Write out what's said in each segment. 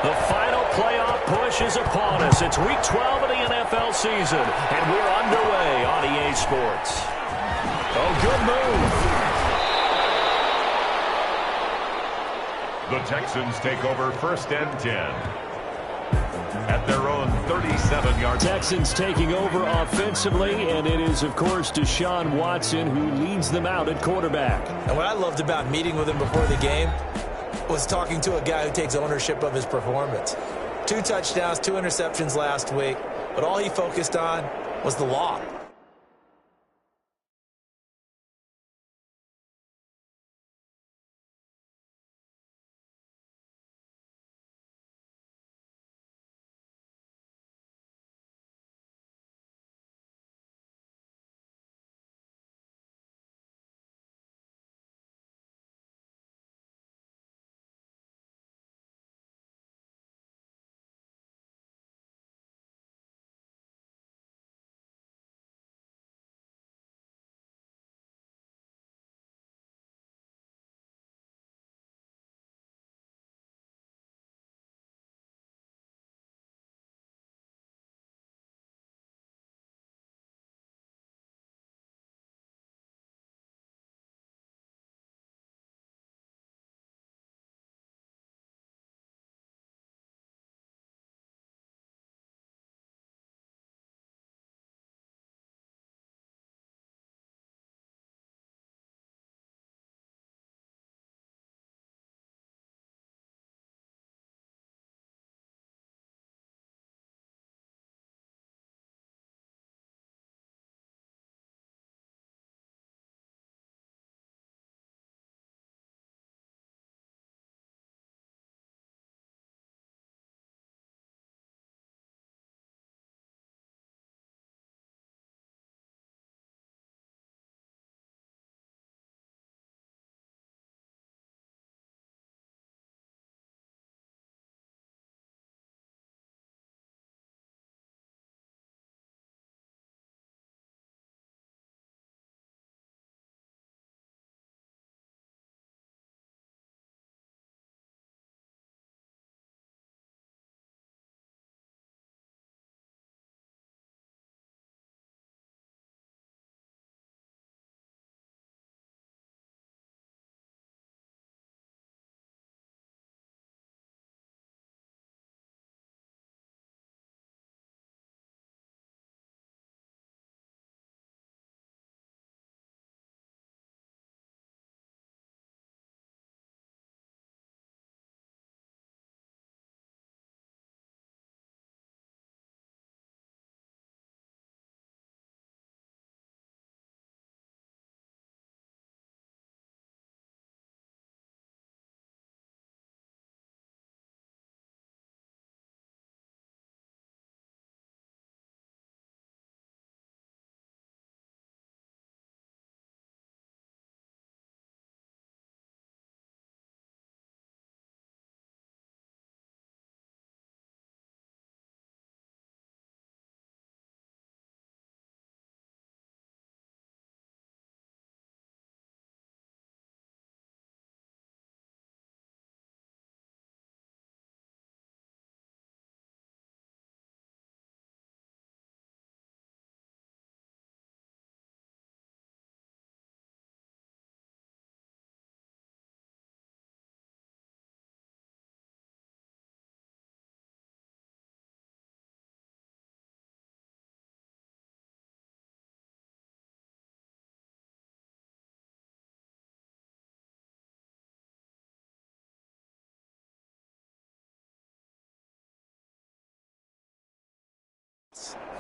The final playoff push is upon us. It's Week 12 of the NFL season, and we're underway on EA Sports. Oh, good move. The Texans take over 1st and 10. At their own 37-yard. Texans taking over offensively, and it is, of course, Deshaun Watson who leads them out at quarterback. And what I loved about meeting with him before the game was talking to a guy who takes ownership of his performance. 2 touchdowns, 2 interceptions last week, but all he focused on was the law.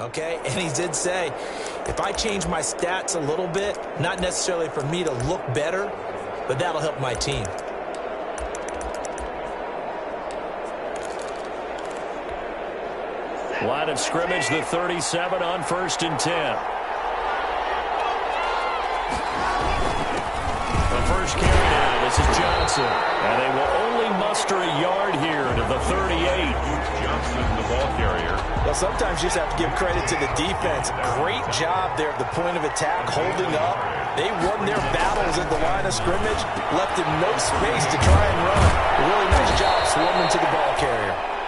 Okay, and he did say, if I change my stats a little bit, not necessarily for me to look better, but that'll help my team. Line of scrimmage, the 37 on 1st and 10. The first carry now, this is Johnson. And they will only muster a yard here to the 38. Johnson, the ball carrier. Well, sometimes you just have to give credit to the defense. Great job there at the point of attack, holding up. They won their battles at the line of scrimmage, left him no space to try and run. A really nice job swarming to the ball carrier.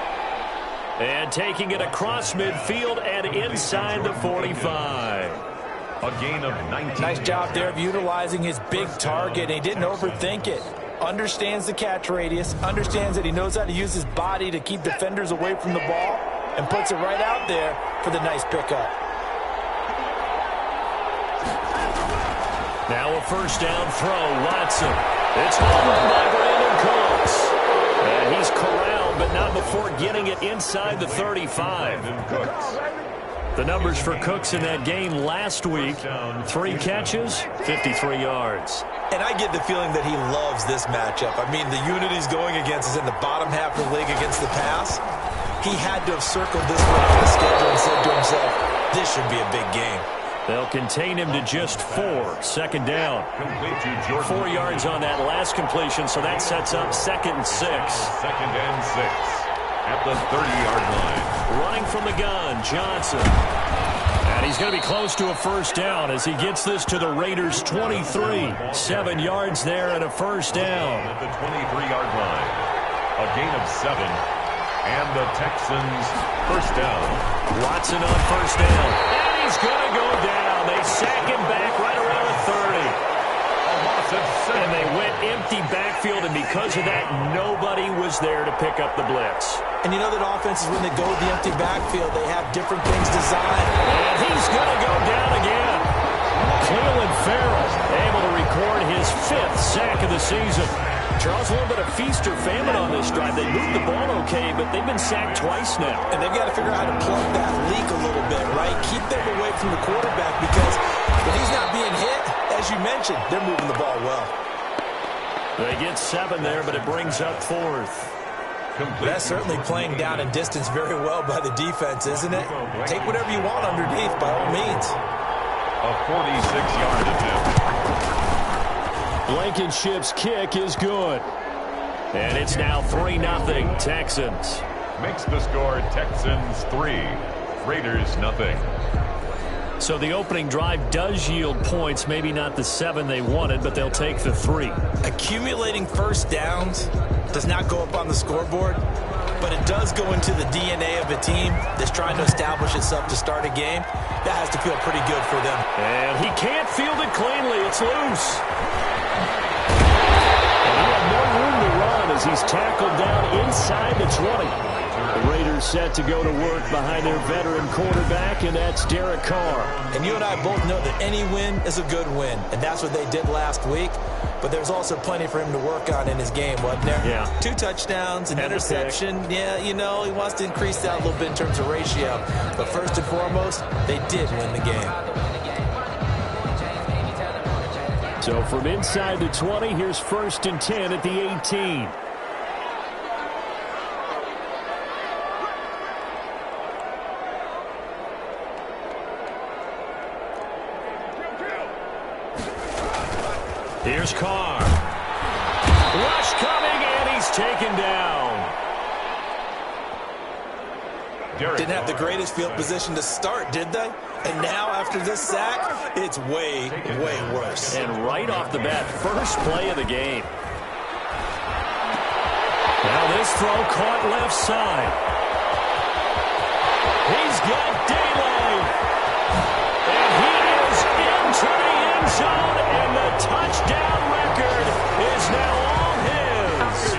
And taking it across midfield and inside the 45. A gain of 19. Nice job there of utilizing his big target. He didn't overthink it. Understands the catch radius, understands that he knows how to use his body to keep defenders away from the ball, and puts it right out there for the nice pickup. Now a first down throw, Watson. It's home run by Brandon Cooks. And he's corralled, but not before getting it inside the 35. The numbers for Cooks in that game last week, 3 catches, 53 yards. And I get the feeling that he loves this matchup. I mean, the unit he's going against is in the bottom half of the league against the pass. He had to have circled this one on the schedule and said to himself, this should be a big game. They'll contain him to just 4. Second down. 4 yards on that last completion, so that sets up 2nd and 6. 2nd and 6 at the 30-yard line. Running from the gun, Johnson. And he's going to be close to a first down as he gets this to the Raiders' 23. 7 yards there and a first down. At the 23-yard line. A gain of 7. And the Texans first down. Watson on first down. And he's going to go down. They sack him back right around the 30. And they went empty backfield, and because of that, nobody was there to pick up the blitz. And you know that offenses, when they go with the empty backfield, they have different things designed. And he's going to go down again. Cleveland Farrell able to record his 5th sack of the season. Charles, a little bit of feast or famine on this drive. They moved the ball okay, but they've been sacked twice now. And they've got to figure out how to plug that leak a little bit, right? Keep them away from the quarterback, because when he's not being hit, as you mentioned, they're moving the ball well. They get 7 there, but it brings up 4th. That's certainly playing down in distance very well by the defense, isn't it? Take whatever you want underneath, by all means. A 46-yard attempt. Blankenship's kick is good. And it's now 3-0 Texans. Makes the score Texans 3, Raiders 0. So the opening drive does yield points, maybe not the 7 they wanted, but they'll take the 3. Accumulating first downs does not go up on the scoreboard, but it does go into the DNA of a team that's trying to establish itself to start a game. That has to feel pretty good for them. And he can't field it cleanly. It's loose. And he had no room to run as he's tackled down inside the 20. The Raiders set to go to work behind their veteran quarterback, and that's Derek Carr. And you and I both know that any win is a good win, and that's what they did last week. But there's also plenty for him to work on in his game, wasn't there? Yeah. 2 touchdowns, an And interception. Yeah, you know, he wants to increase that a little bit in terms of ratio. But first and foremost, they did win the game. So from inside the 20, here's 1st and 10 at the 18. Here's Carr. Rush coming, and he's taken down. Didn't have the greatest field position to start, did they? And now, after this sack, it's way, way worse. And right off the bat, first play of the game. Now this throw caught left side. He's got daylight. And he is into the end zone, and the touchdown record is now all his.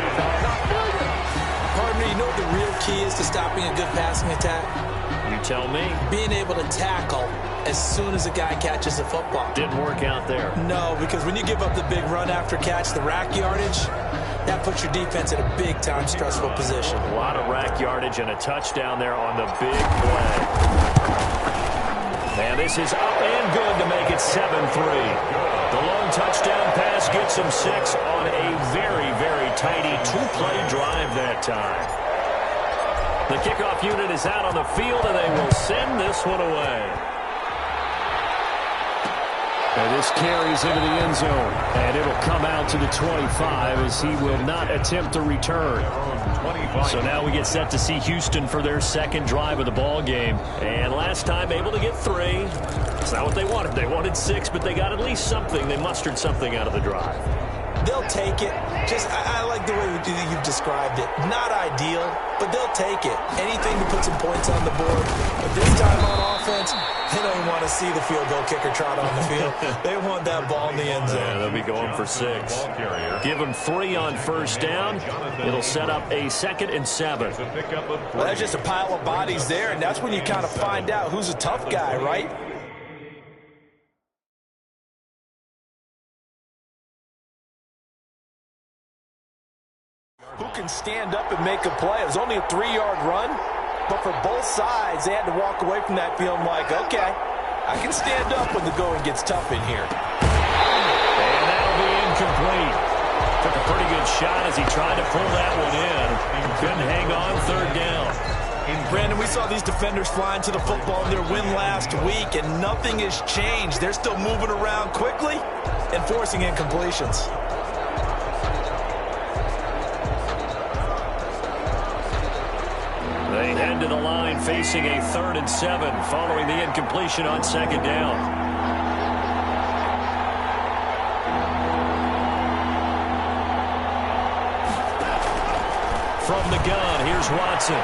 Pardon me, you know what the real key is to stopping a good passing attack? You tell me. Being able to tackle as soon as a guy catches the football. Didn't work out there. No, because when you give up the big run after catch, the rack yardage, that puts your defense in a big-time stressful position. A lot of rack yardage and a touchdown there on the big play. And this is up and good to make it 7-3. The long touchdown pass gets him 6 on a very, very tidy 2-play drive that time. The kickoff unit is out on the field, and they will send this one away. And this carries into the end zone, and it'll come out to the 25 as he will not attempt a return. So now we get set to see Houston for their second drive of the ball game. And last time able to get 3. It's not what they wanted. They wanted 6, but they got at least something. They mustered something out of the drive. They'll take it. Just, I like the way you've described it. Not ideal, but they'll take it. Anything to put some points on the board. But this time on offense, they don't even want to see the field goal kicker trot on the field. They want that ball in the end zone. Yeah, they'll be going for 6. Give them 3 on first down. It'll set up a 2nd and 7. Well, that's just a pile of bodies there, and that's when you kind of find out who's a tough guy, right? Who can stand up and make a play? It was only a 3-yard run, but for both sides, they had to walk away from that field like, okay, I can stand up when the going gets tough in here. And that'll be incomplete. Took a pretty good shot as he tried to pull that one in. Couldn't hang on 3rd down. Brandon, we saw these defenders flying to the football in their win last week, and nothing has changed. They're still moving around quickly and forcing incompletions. They head to the line facing a 3rd and 7 following the incompletion on 2nd down. From the gun, here's Watson.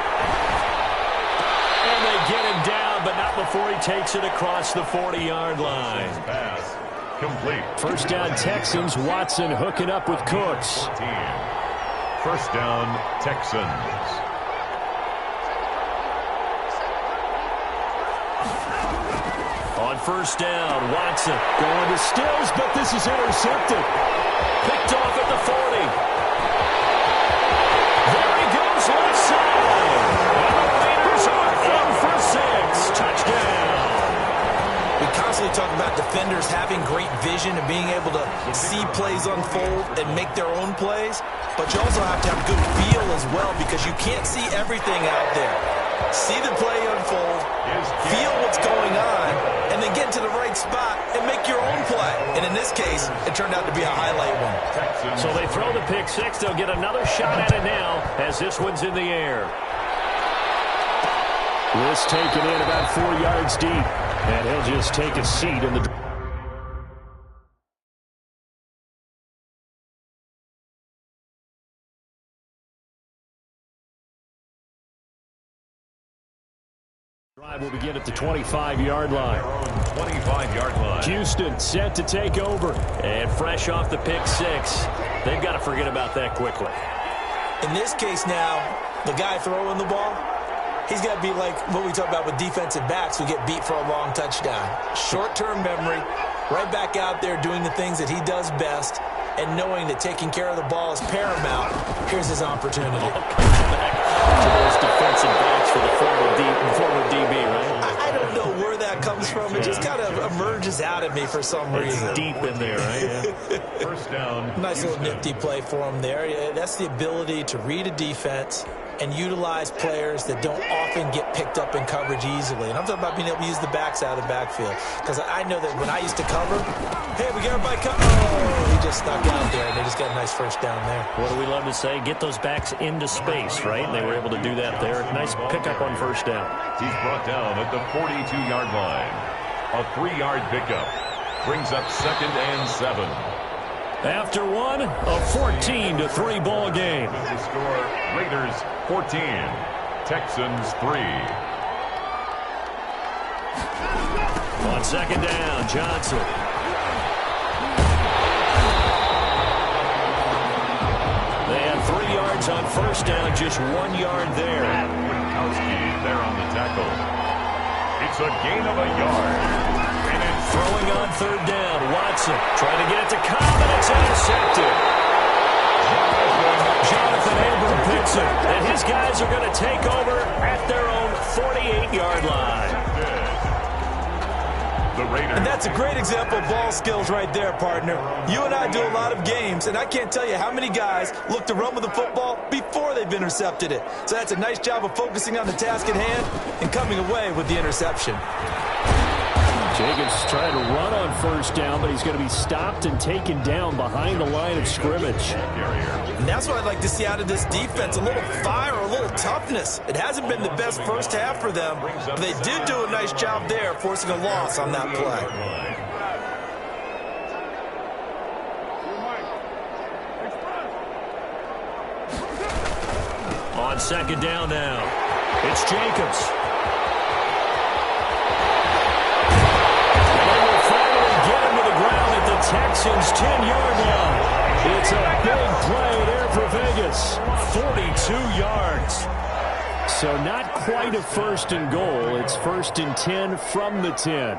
And they get him down, but not before he takes it across the 40-yard line. Pass complete. First down Texans, Watson hooking up with Cooks. 14. First down Texans. On first down, Watson going to Stills, but this is intercepted. Picked off at the 40. There he goes, left side. And the Raiders are in for 6. Touchdown. We constantly talk about defenders having great vision and being able to see plays unfold and make their own plays, but you also have to have good feel as well because you can't see everything out there. See the play unfold, feel what's going on, and then get to the right spot and make your own play. And in this case, it turned out to be a highlight one. So they throw the pick 6. They'll get another shot at it now as this one's in the air. This taken in about 4 yards deep, and he'll just take a seat in the drive will begin at the 25-yard line. 25-yard line. Houston set to take over. And fresh off the pick 6. They've got to forget about that quickly. In this case now, the guy throwing the ball, he's got to be like what we talk about with defensive backs who get beat for a long touchdown. Short-term memory, right back out there doing the things that he does best, and knowing that taking care of the ball is paramount. Here's his opportunity. Back to those defensive backs for the former DB, right? I don't know where that comes from. It just kind of emerges out of me for some reason. It's deep in there, right? Yeah. First down. Nice little nifty play for him there. Yeah, that's the ability to read a defense and utilize players that don't often get picked up in coverage easily. And I'm talking about being able to use the backs out of the backfield. Because I know that when I used to cover, hey, we got everybody cover. Oh, he just snuck out there, and they just got a nice first down there. What do we love to say? Get those backs into space, right? And they were able to do that there. Nice pickup on first down. He's brought down at the 42-yard line. A 3-yard pickup. Brings up 2nd and 7. After one, a 14-3 ball game. The score, Raiders 14, Texans 3. On second down, Johnson. They had 3 yards on first down, just 1 yard there. Witkowski there on the tackle. It's a gain of a yard. Throwing on third down, Watson trying to get it to Cobb, and it's intercepted. Jonathan Abram picks it, and his guys are going to take over at their own 48-yard line. The Raiders. And that's a great example of ball skills right there, partner. You and I do a lot of games, and I can't tell you how many guys look to run with the football before they've intercepted it. So that's a nice job of focusing on the task at hand and coming away with the interception. Jacobs trying to run on first down, but he's going to be stopped and taken down behind the line of scrimmage. And that's what I'd like to see out of this defense, a little fire, a little toughness. It hasn't been the best first half for them, but they did do a nice job there, forcing a loss on that play. on second down now. It's Jacobs. And they will finally get him to the ground at the Texans' 10-yard line. It's a big play there for Vegas. 42 yards. So not quite a first and goal. It's first and 10 from the 10.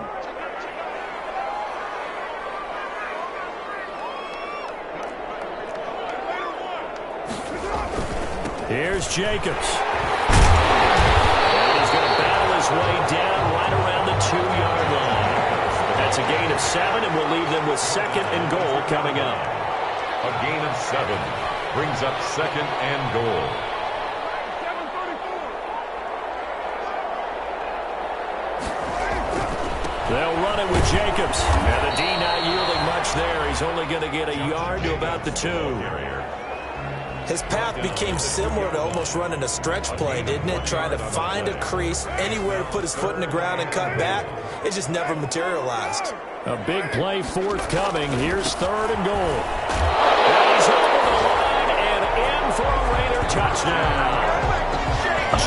Here's Jacobs. And he's going to battle his way down right around the 2-yard line. That's a gain of 7, and we'll leave them with second and goal coming up. A gain of 7 brings up second and goal. They'll run it with Jacobs. And the D not yielding much there. He's only going to get a yard to about the 2. His path became similar to almost running a stretch play, didn't it? Trying to find a crease, anywhere to put his foot in the ground and cut back. It just never materialized. A big play forthcoming. Here's third and goal. And he's over the line and in for a Raider touchdown.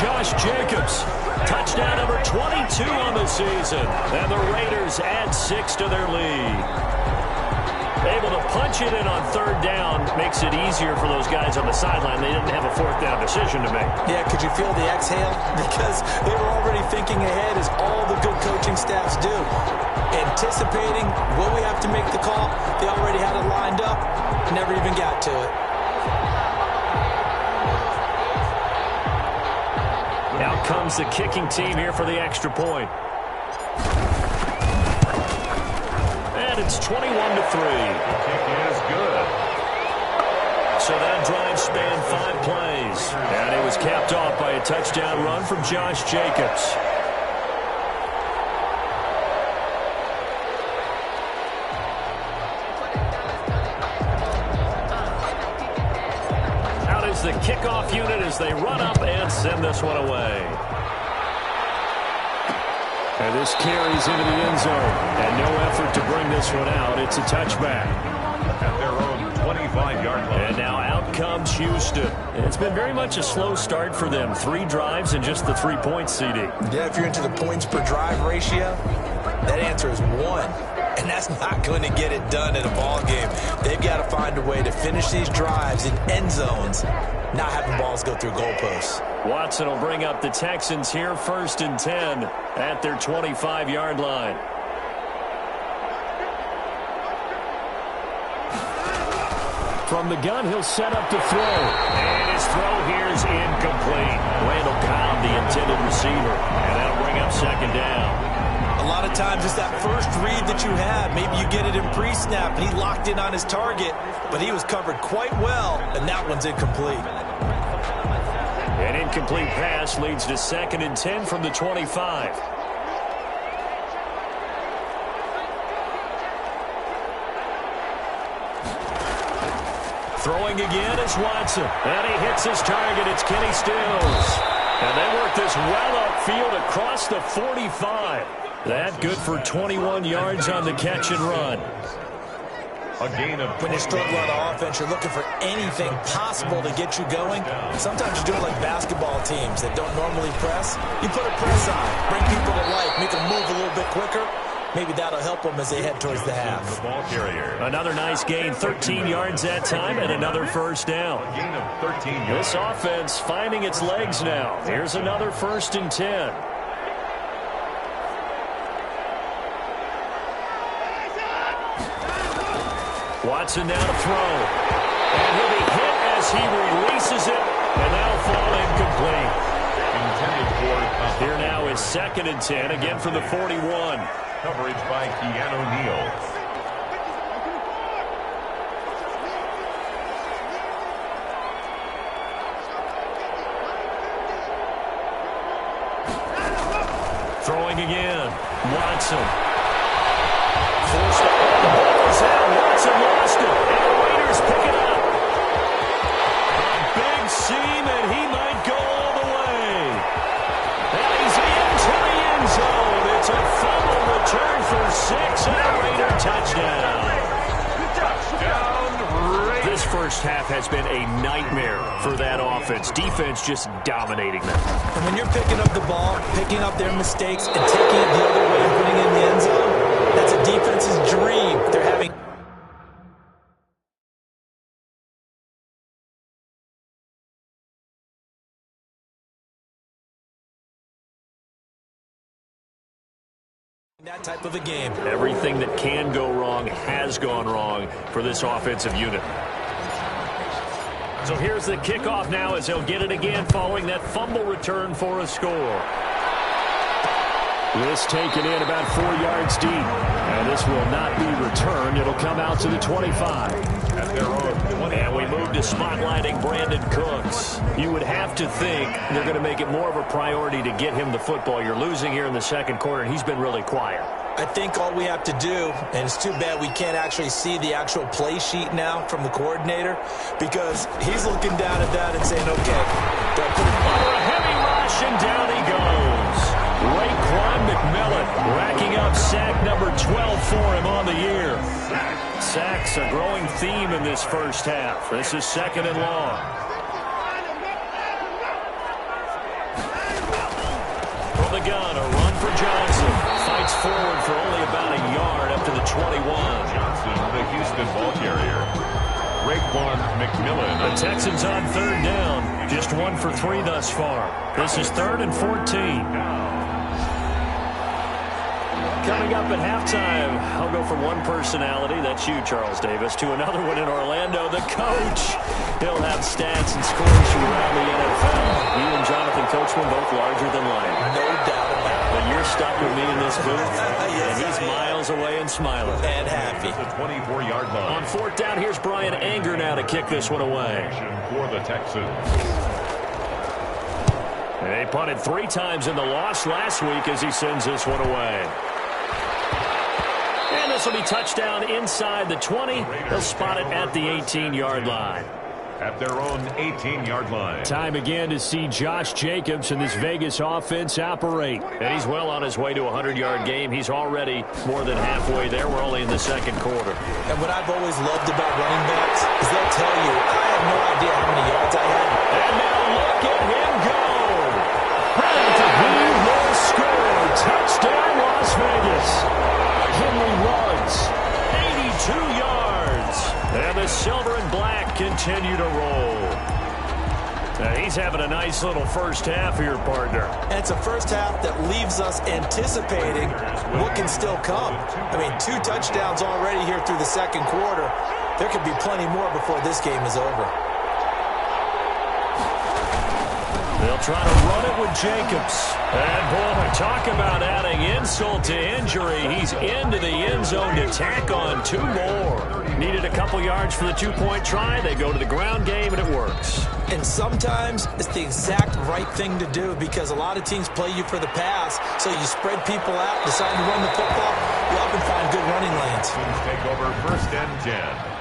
Josh Jacobs, touchdown number 22 on the season. And the Raiders add 6 to their lead. Able to punch it in on third down makes it easier for those guys on the sideline. They didn't have a fourth down decision to make. Yeah, could you feel the exhale? Because they were already thinking ahead, as all the good coaching staffs do. Anticipating, will we have to make the call? They already had it lined up, never even got to it. Out comes the kicking team here for the extra point. And it's 21-3. The kick is good. So that drive spanned 5 plays. And it was capped off by a touchdown run from Josh Jacobs. Out is the kickoff unit as they run up and send this one away. And this carries into the end zone. And no effort to bring this one out. It's a touchback. At their own 25-yard line. And now out comes Houston. It's been very much a slow start for them. 3 drives and just the 3 points, CD. Yeah, if you're into the points per drive ratio, that answer is 1. And that's not going to get it done in a ball game. They've got to find a way to finish these drives in end zones, not having balls go through goalposts. Watson will bring up the Texans here, first and 10 at their 25-yard line. From the gun, he'll set up to throw. And his throw here is incomplete. Randall Cobb, the intended receiver. And that'll bring up second down. A lot of times it's that first read that you have. Maybe you get it in pre-snap, and he locked in on his target, but he was covered quite well, and that one's incomplete. An incomplete pass leads to second and 10 from the 25. Throwing again is Watson. And he hits his target. It's Kenny Stills. And they work this well upfield across the 45. That good for 21 yards on the catch and run. A gain of when you struggle on offense, you're looking for anything possible to get you going. Sometimes you're doing like basketball teams that don't normally press. You put a press on, bring people to life, make them move a little bit quicker. Maybe that'll help them as they head towards the half. The ball carrier. Another nice gain, 13 yards that time, and another first down. A gain of 13 yards. This offense finding its legs now. Here's another first and 10. Watson now to throw. And he'll be hit as he releases it, and that'll fall incomplete. Intended for here now is second and 10, again from the 41. Coverage by Keanu Neal. Throwing again. Watson. Forced to hold the ball's out. Watson lost it. And the Raiders pick it up. A big seam, and he might go all the way. And he's into the end zone. It's a fumble return for 6 and a Raider touchdown. Touchdown, Raiders. This first half has been a nightmare for that offense. Defense just dominating them. And when you're picking up the ball, picking up their mistakes, and taking it the other way and putting it in the end zone, that's a defense's dream. They're having that type of a game. Everything that can go wrong has gone wrong for this offensive unit. So here's the kickoff now as he'll get it again following that fumble return for a score. This taken in about 4 yards deep. And this will not be returned. It'll come out to the 25. At their own 20. And we move to spotlighting Brandon Cooks. You would have to think they're going to make it more of a priority to get him the football. You're losing here in the second quarter, and he's been really quiet. I think all we have to do, and it's too bad we can't actually see the actual play sheet now from the coordinator, because he's looking down at that and saying, okay, don't put it under a heavy rush, and down he goes. Raekwon McMillan racking up sack number 12 for him on the year. Sacks a growing theme in this first half. This is second and long. From the gun, a run for Johnson. Fights forward for only about a yard up to the 21. Johnson, the Houston ball carrier. Raekwon McMillan. The Texans on third down. Just 1 for 3 thus far. This is 3rd and 14. Coming up at halftime, I'll go from one personality, that's you, Charles Davis, to another one in Orlando, the coach. He'll have stats and scores from around the NFL. You and Jonathan Coachman both larger than life. No doubt about it. But you're stuck with me in this booth, and he's miles away and smiling. And happy. The 24-yard line. On 4th down, here's Brian Anger now to kick this one away. For the Texans. They punted 3 times in the loss last week as he sends this one away. And this will be touchdown inside the 20. They'll spot it at the 18-yard line. At their own 18-yard line. Time again to see Josh Jacobs and this Vegas offense operate. And he's well on his way to a 100-yard game. He's already more than halfway there. We're only in the second quarter. And what I've always loved about running backs is they'll tell you, I have no idea how many yards I had. And now look at him go. He will score. Touchdown, Las Vegas. Henry Ruggs, 82 yards. And the silver and black continue to roll. Now he's having a nice little first half here, partner. And it's a first half that leaves us anticipating what can still come. I mean, 2 touchdowns already here through the second quarter. There could be plenty more before this game is over. They'll try to run it with Jacobs. And, boy, talk about adding insult to injury. He's into the end zone to tack on 2 more. Needed a couple yards for the 2-point try. They go to the ground game, and it works. And sometimes it's the exact right thing to do because a lot of teams play you for the pass. So you spread people out, decide to run the football. You often find good running lanes. Take over 1st and 10.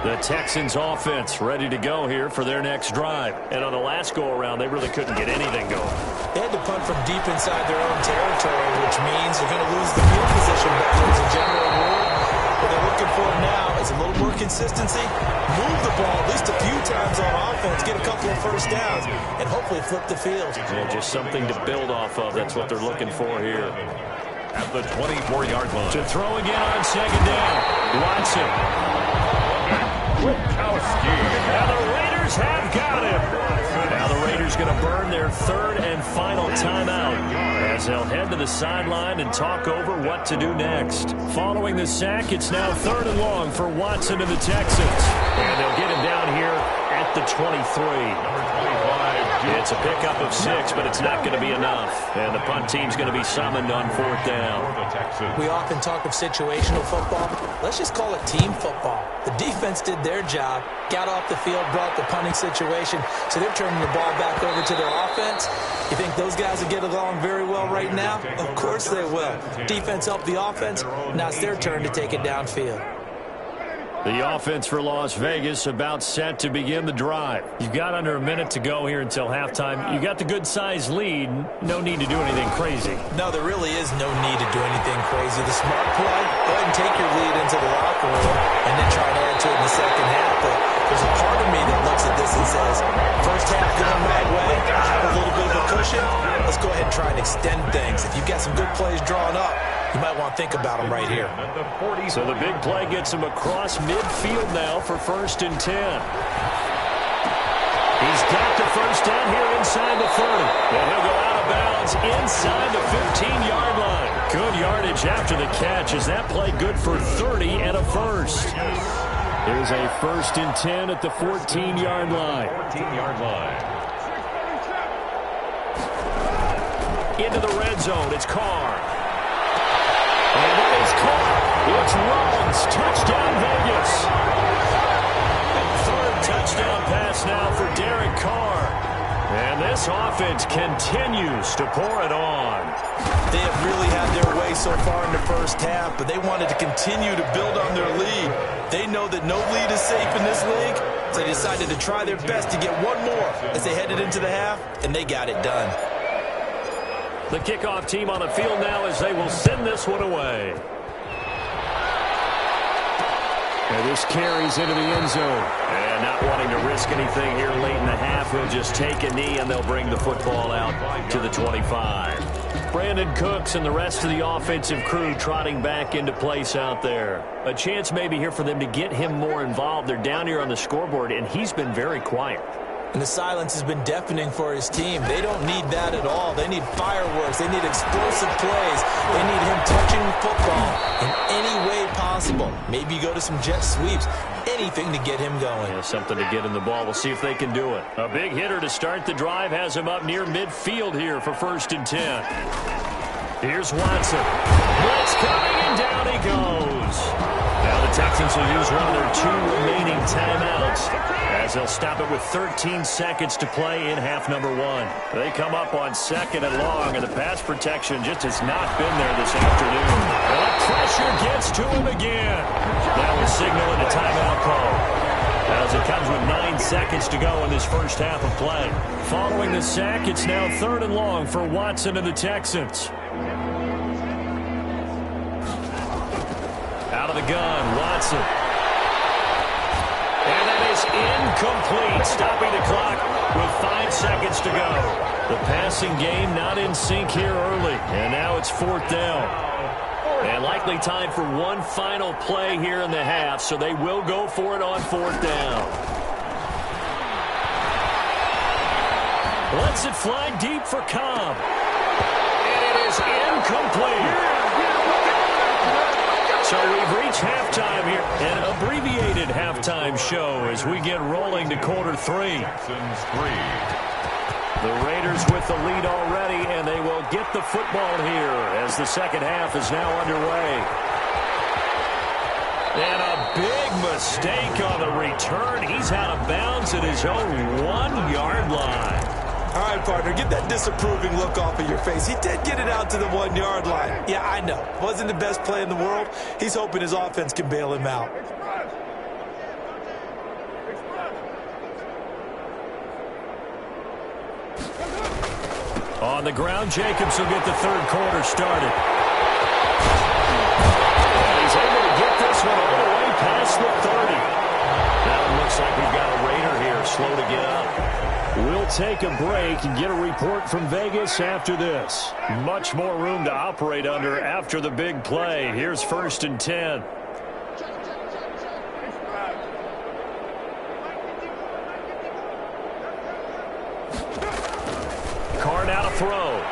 The Texans offense ready to go here for their next drive. And on the last go-around, they really couldn't get anything going. They had to punt from deep inside their own territory, which means they're going to lose the field position battle as a general rule. What they're looking for now is a little more consistency, move the ball at least a few times on offense, get a couple of first downs, and hopefully flip the field. Yeah, just something to build off of. That's what they're looking for here. At the 24-yard line. To throw again on second down. Watson. Now the Raiders have got him. Now the Raiders going to burn their 3rd and final timeout as they'll head to the sideline and talk over what to do next. Following the sack, it's now 3rd and long for Watson and the Texans. And they'll get him down here at the 23. Number 25. It's a pickup of 6, but it's not going to be enough. And the punt team's going to be summoned on 4th down. We often talk of situational football. Let's just call it team football. The defense did their job, got off the field, brought the punting situation, so they're turning the ball back over to their offense. You think those guys will get along very well right now? Of course they will. Defense helped the offense. Now it's their turn to take it downfield. The offense for Las Vegas about set to begin the drive. You've got under a minute to go here until halftime. You got the good-sized lead. No need to do anything crazy. No, there really is no need to do anything crazy. The smart play, go ahead and take your lead into the locker room and then try to add to it in the second half. But there's a part of me that looks at this and says, first half going my way, I have a little bit of a cushion. Let's go ahead and try and extend things. If you've got some good plays drawn up, you might want to think about them right here. So the big play gets him across midfield now for 1st and 10. He's got the first down here inside the 30. And he'll go out of bounds inside the 15-yard line. Good yardage after the catch. Is that play good for 30 and a first? Here's a 1st and 10 at the 14-yard line. 14-yard line. Into the red zone. It's Carr. And that is caught. It's Rollins. Touchdown, Vegas. Third touchdown pass now for Derek Carr. And this offense continues to pour it on. They have really had their way so far in the first half, but they wanted to continue to build on their lead. They know that no lead is safe in this league, so they decided to try their best to get one more as they headed into the half, and they got it done. The kickoff team on the field now as they will send this one away. And this carries into the end zone. And not wanting to risk anything here late in the half, he'll just take a knee and they'll bring the football out to the 25. Brandon Cooks and the rest of the offensive crew trotting back into place out there. A chance maybe here for them to get him more involved. They're down here on the scoreboard, and he's been very quiet. And the silence has been deafening for his team. They don't need that at all. They need fireworks. They need explosive plays. They need him touching the football in any way possible. Maybe go to some jet sweeps. Anything to get him going. Yeah, something to get in the ball. We'll see if they can do it. A big hitter to start the drive has him up near midfield here for 1st and 10. Here's Watson. Blitz coming, and down he goes. Now the Texans will use one of their 2 remaining timeouts as they'll stop it with 13 seconds to play in half number 1. They come up on 2nd and long, and the pass protection just has not been there this afternoon. And the pressure gets to him again. Now we're signaling a timeout call as it comes with 9 seconds to go in this first half of play. Following the sack, it's now 3rd and long for Watson and the Texans. Out of the gun, Watson. And that is incomplete, stopping the clock with 5 seconds to go. The passing game not in sync here early, and now it's 4th down. And likely time for one final play here in the half, so they will go for it on 4th down. Lets it fly deep for Cobb. And it is incomplete. So we've reached halftime here, an abbreviated halftime show as we get rolling to quarter 3. The Raiders with the lead already, and they will get the football here as the second half is now underway. And a big mistake on the return. He's out of bounds at his own 1-yard line. All right, partner, get that disapproving look off of your face. He did get it out to the 1-yard line. Yeah, I know. Wasn't the best play in the world. He's hoping his offense can bail him out. On the ground, Jacobs will get the 3rd quarter started. And he's able to get this one all the way past the 30. Now it looks like we've got a Raider here, slow to get up. We'll take a break and get a report from Vegas after this. Much more room to operate under after the big play. Here's 1st and 10. Carr now to throw.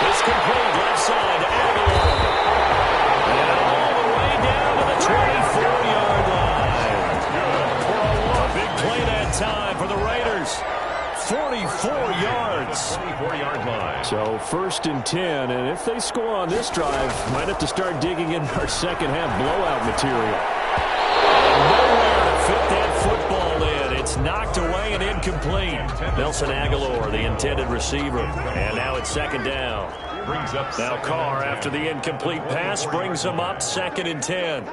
It's complete left side to Aguilar. And all the way down to the 24-yard line. A big play that time for the Raiders. 44 yards. 24-yard line. So 1st and 10, and if they score on this drive, might have to start digging in our second half blowout material. Nowhere to fit that football in. It's knocked away and incomplete. Nelson Aguilar, the intended receiver. And now it's 2nd down. Now Carr, after the incomplete pass, brings him up 2nd and 10.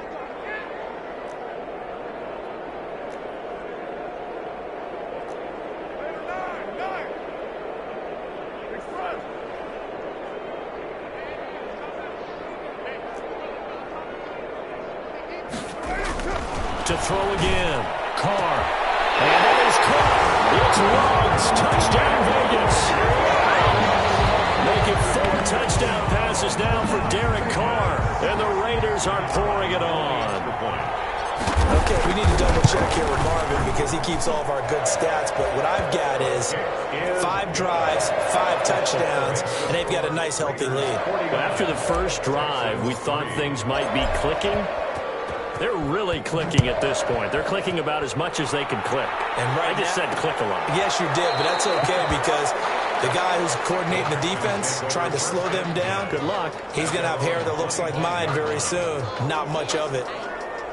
to throw again. Carr. And that is caught. It's Ruggs. Touchdown, Vegas. Making 4 touchdown passes now for Derek Carr. And the Raiders are pouring it on. Okay, we need to double-check here with Marvin because he keeps all of our good stats. But what I've got is 5 drives, 5 touchdowns, and they've got a nice, healthy lead. Well, after the first drive, we thought things might be clicking. They're really clicking at this point. They're clicking about as much as they can click. And right I just said click a lot. Yes, you did, but that's okay because the guy who's coordinating the defense, trying to slow them down, good luck. He's going to have hair that looks like mine very soon. Not much of it.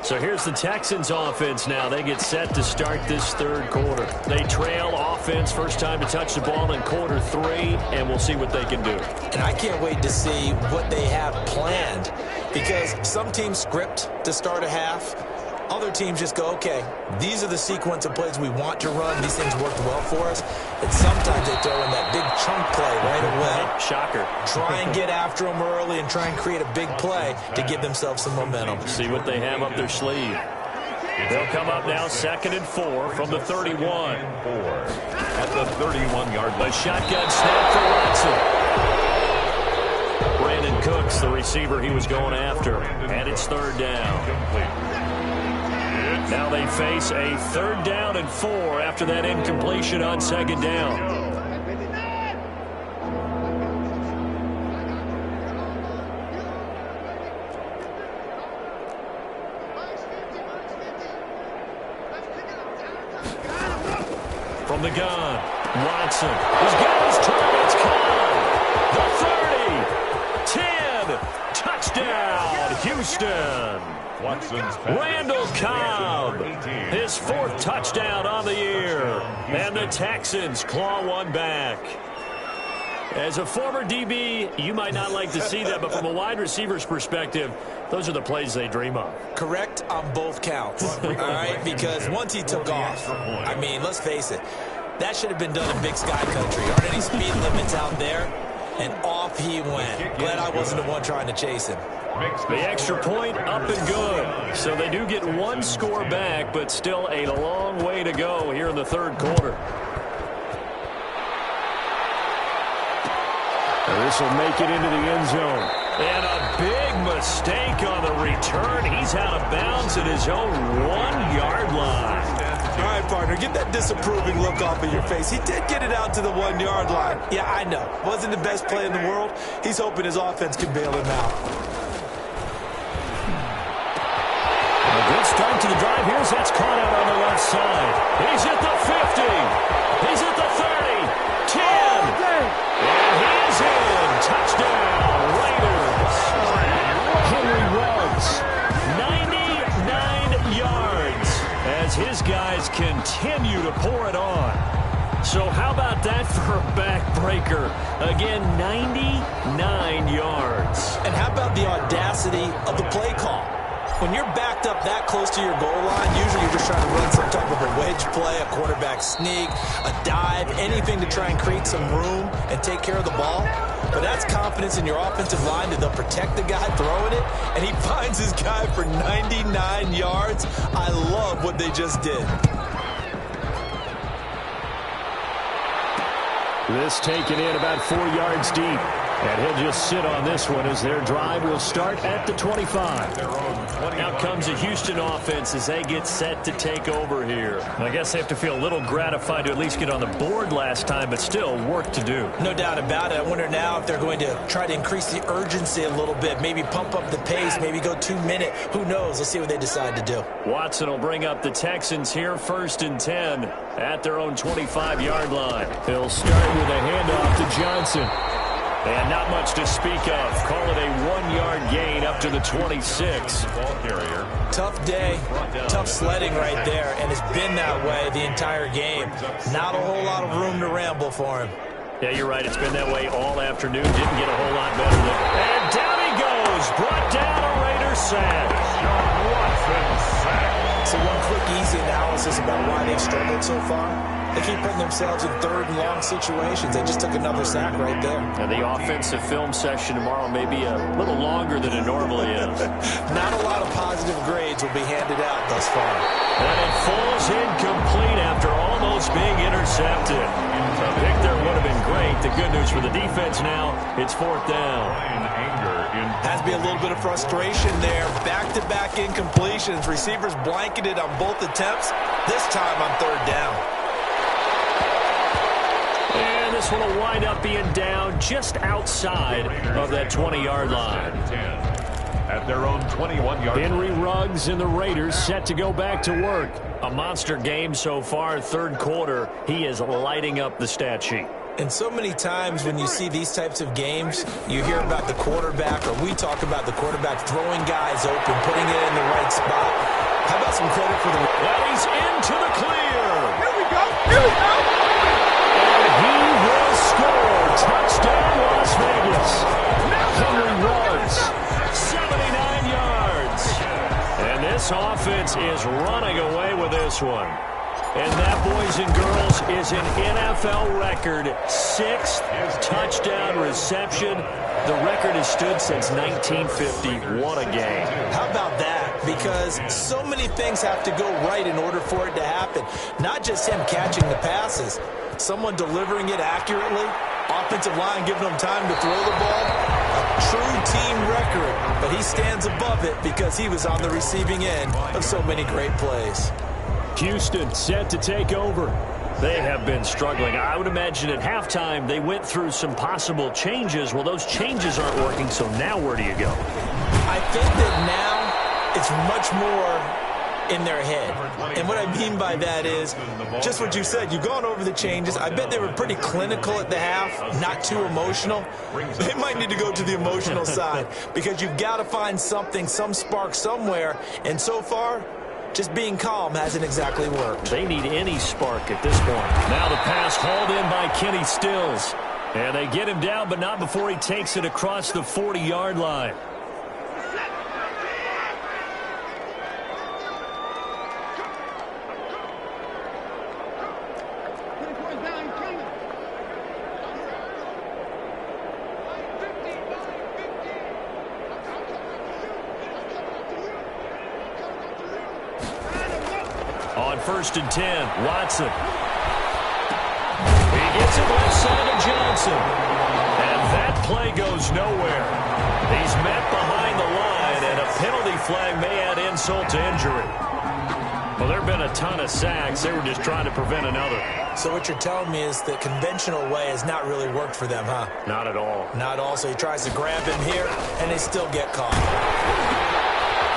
So here's the Texans offense now. They get set to start this third quarter. They trail offense, first time to touch the ball in quarter 3, and we'll see what they can do. And I can't wait to see what they have planned because some teams script to start a half. Other teams just go, okay, these are the sequence of plays we want to run. These things worked well for us. And sometimes they throw in that big chunk play right away. Shocker. Try and get after them early and try and create a big play to give themselves some momentum. See what they have up their sleeve. They'll come up now 2nd and 4 from the 31. At the 31-yard line. A shotgun snap for Watson. Brandon Cooks, the receiver he was going after. And it's 3rd down. Now they face a 3rd down and 4 after that incompletion on 2nd down. From the gun, Watson. He's got his targets caught. The 30, 10, touchdown, Houston. Watson's Randall Cobb, his 4th touchdown on the year. And the Texans claw one back. As a former DB, you might not like to see that, but from a wide receiver's perspective, those are the plays they dream of. Correct on both counts, all right? Because once he took off, I mean, let's face it, that should have been done in Big Sky Country. Aren't any speed limits out there? And off he went. Glad I wasn't the one trying to chase him. The extra point up and good. So they do get 1 score back, but still a long way to go here in the 3rd quarter. And this will make it into the end zone. And a big mistake on the return. He's out of bounds at his own 1-yard line. All right, partner, get that disapproving look off of your face. He did get it out to the 1-yard line. Yeah, I know. Wasn't the best play in the world. He's hoping his offense can bail him out. Good start to the drive. Here's that's caught out on the left side. He's at the 50. He's at the 30. 10. And he's in. Touchdown, Raiders. Henry Ruggs, 99 yards as his guys continue to pour it on. So how about that for a backbreaker? Again, 99 yards. And how about the audacity of the play call? When you're backed up that close to your goal line, usually you're just trying to run some type of a wedge play, a quarterback sneak, a dive, anything to try and create some room and take care of the ball. But that's confidence in your offensive line that they'll protect the guy throwing it, and he finds his guy for 99 yards. I love what they just did. This taken in about 4 yards deep. And he'll just sit on this one as their drive will start at the 25. Out comes the Houston offense as they get set to take over here. I guess they have to feel a little gratified to at least get on the board last time, but still work to do. No doubt about it. I wonder now if they're going to try to increase the urgency a little bit, maybe pump up the pace, maybe go 2-minute. Who knows? Let's see what they decide to do. Watson will bring up the Texans here 1st and 10 at their own 25-yard line. He'll start with a handoff to Johnson. And not much to speak of. Call it a 1-yard gain up to the 26. Ball carrier. Tough day, tough sledding right there, and it's been that way the entire game. Not a whole lot of room to ramble for him. Yeah, you're right. It's been that way all afternoon. Didn't get a whole lot better than. And down he goes. Brought down a Raider sack. Watson sack. So So one quick, easy analysis about why they've struggled so far. They keep putting themselves in third and long situations. They just took another sack right there. And the offensive film session tomorrow may be a little longer than it normally is. Not a lot of positive grades will be handed out thus far. And it falls incomplete after almost being intercepted. A pick there would have been great. The good news for the defense now, it's fourth down. Has to be a little bit of frustration there. Back-to-back incompletions. Receivers blanketed on both attempts. This time on third down. And this one will wind up being down just outside of that 20-yard line. At their own 21-yard line. Henry Ruggs and the Raiders set to go back to work. A monster game so far, third quarter. He is lighting up the stat sheet. And so many times when you see these types of games, you hear about the quarterback, or we talk about the quarterback throwing guys open, putting it in the right spot. How about some credit for the... Well, he's into the clear. Here we go. Here we go. And he will score. Touchdown, Las Vegas. Henry Ruggs, 79 yards. And this offense is running away with this one. And that, boys and girls, is an NFL record 6th touchdown reception. The record has stood since 1950. What a game. How about that? Because so many things have to go right in order for it to happen. Not just him catching the passes. Someone delivering it accurately. Offensive line giving them time to throw the ball. A true team record. But he stands above it because he was on the receiving end of so many great plays. Houston set to take over. They have been struggling. I would imagine at halftime they went through some possible changes. Well, those changes aren't working, so now where do you go? I think that now it's much more in their head. And what I mean by that is just what you said. You've gone over the changes. I bet they were pretty clinical at the half, not too emotional. They might need to go to the emotional side because you've got to find something, some spark somewhere. And so far, just being calm hasn't exactly worked. They need any spark at this point. Now the pass hauled in by Kenny Stills. And they get him down, but not before he takes it across the 40-yard line. On 1st and 10, Watson. He gets it left side to Johnson. And that play goes nowhere. He's met behind the line, and a penalty flag may add insult to injury. Well, there have been a ton of sacks. They were just trying to prevent another. So what you're telling me is the conventional way has not really worked for them, huh? Not at all. Not all. So he tries to grab him here, and they still get caught.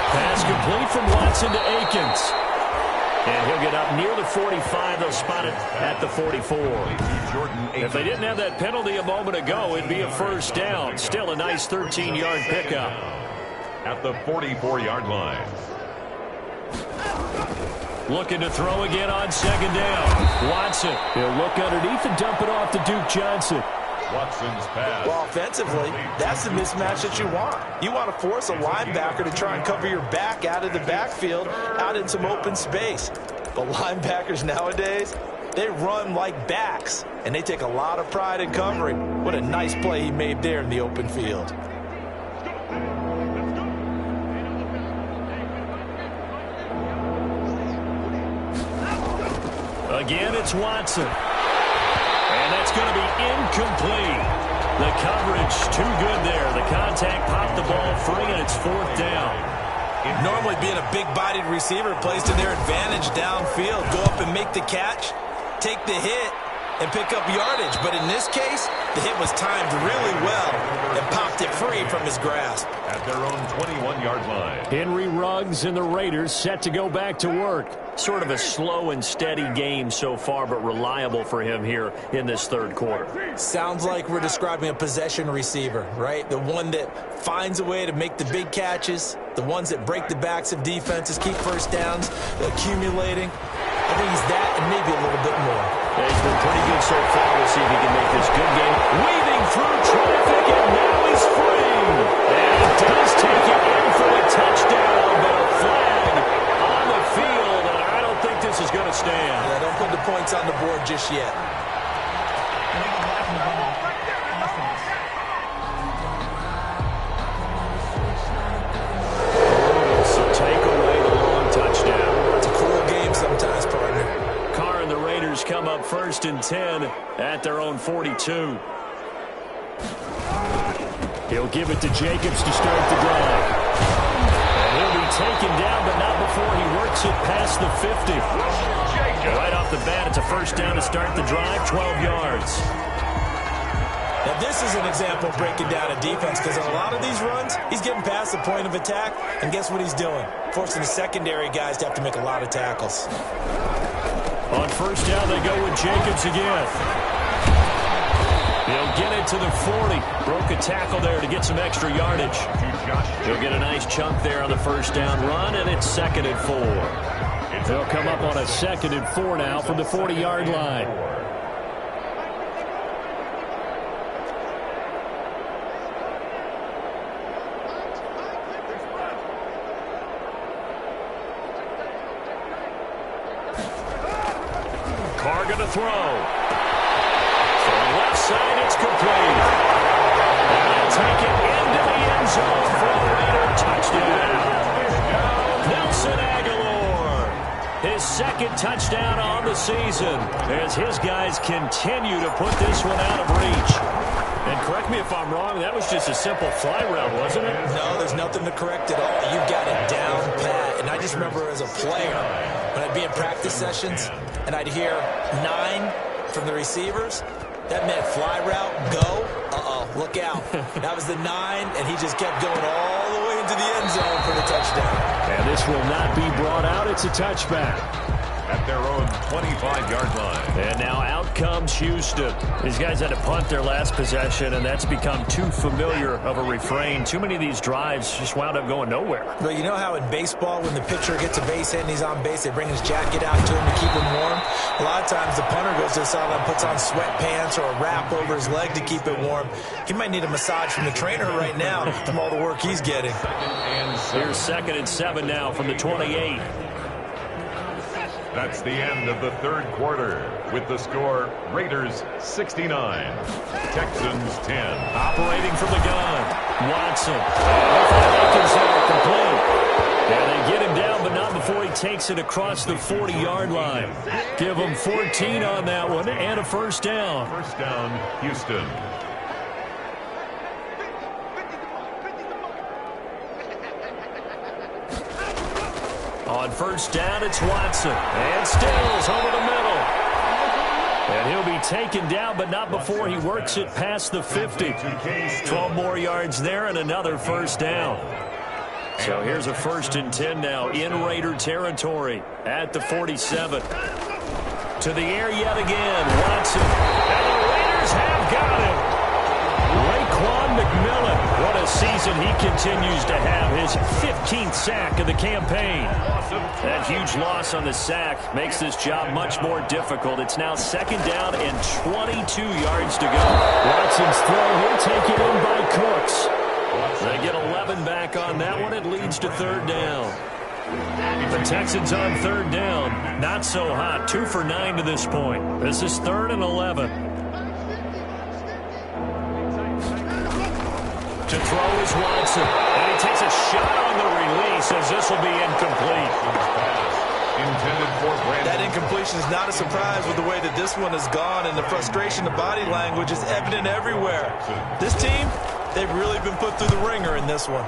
Pass complete from Watson to Akins. And he'll get up near the 45. They'll spot it at the 44. If they didn't have that penalty a moment ago, it'd be a first down. Still a nice 13-yard pickup. At the 44-yard line. Looking to throw again on 2nd down. Watson. He'll look underneath and dump it off to Duke Johnson. Watson's pass. Well, offensively, that's the mismatch that you want. You want to force a linebacker to try and cover your back out of the backfield, out in some open space. But linebackers nowadays, they run like backs, and they take a lot of pride in covering. What a nice play he made there in the open field. Again, it's Watson. And that's going to be incomplete. The coverage too good there. The contact popped the ball free, and it's 4th down. Normally being a big-bodied receiver plays to their advantage downfield. Go up and make the catch, take the hit, and pick up yardage. But in this case, the hit was timed really well and popped it free from his grasp. At their own 21-yard line. Henry Ruggs and the Raiders set to go back to work. Sort of a slow and steady game so far, but reliable for him here in this third quarter. Sounds like we're describing a possession receiver, right? The one that finds a way to make the big catches, the ones that break the backs of defenses, keep first downs, accumulating. I think he's that and maybe a little bit more. Yeah, he's been pretty good so far. We'll see if he can make this good game. Weaving through traffic, and now he's free. And he does take it in for a touchdown, but a flag on the field. offense is going to stand. Yeah, don't put the points on the board just yet. So take away the long touchdown. It's a cruel game sometimes, partner. Carr and the Raiders come up 1st and 10 at their own 42. He'll give it to Jacobs to start the drive. And he'll be taken down, but not before he works it past the 50. Right off the bat, it's a 1st down to start the drive, 12 yards. Now, this is an example of breaking down a defense, because in a lot of these runs, he's getting past the point of attack, and guess what he's doing? Forcing the secondary guys to have to make a lot of tackles. On 1st down, they go with Jacobs again. He'll get it to the 40. Broke a tackle there to get some extra yardage. He'll get a nice chunk there on the 1st down run, and it's 2nd and 4. They'll come up on a 2nd and 4 now from the 40-yard line. Carr going to throw. Left side, it's complete. And they'll take it into the end zone for a Raider touchdown. Nelson Aguilar, his 2nd touchdown on the season, as his guys continue to put this one out of reach. And correct me if I'm wrong, that was just a simple fly route, wasn't it? No, there's nothing to correct at all. You've got it down pat. And I just remember as a player, when I'd be in practice sessions, and I'd hear 9 from the receivers, that meant fly route, go, look out. That was the 9, and he just kept going all the way into the end zone for the touchdown. And this will not be brought out. It's a touchback. At their own 25-yard line. And now out comes Houston. These guys had to punt their last possession, and that's become too familiar of a refrain. Too many of these drives just wound up going nowhere. But you know how in baseball, when the pitcher gets a base hit and he's on base, they bring his jacket out to him to keep him warm? A lot of times the punter goes to the sideline, puts on sweatpants or a wrap over his leg to keep it warm. He might need a massage from the trainer right now from all the work he's getting. Here's 2nd and 7 now from the 28. That's the end of the 3rd quarter. With the score, Raiders 69, Texans 10. Operating from the gun, Watson. Akers there, complete. And they get him down, but not before he takes it across the 40-yard line. Give him 14 on that one and a 1st down. 1st down, Houston. On 1st down, it's Watson. And Stills over the middle. And he'll be taken down, but not before he works it past the 50. 12 more yards there and another 1st down. So here's a 1st and 10 now in Raider territory at the 47. To the air yet again, Watson. And the Raiders have got him. Raekwon McMillan, what a season he continues to have, his 15th sack of the campaign. That huge loss on the sack makes this job much more difficult. It's now 2nd down and 22 yards to go. Watson's throw, he'll take it in by Cooks. They get 11 back on that one. It leads to 3rd down. The Texans on 3rd down. Not so hot. 2 for 9 to this point. This is 3rd and 11. To throw is Watson. And he takes a shot on the release as this will be incomplete. Intended for Brandon. That incompletion is not a surprise with the way that this one has gone, and the frustration, the body language is evident everywhere. This team, they've really been put through the ringer in this one.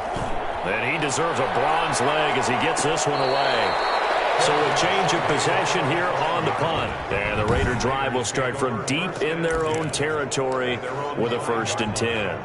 And he deserves a bronze leg as he gets this one away. So a change of possession here on the punt. And the Raider drive will start from deep in their own territory with a 1st and 10.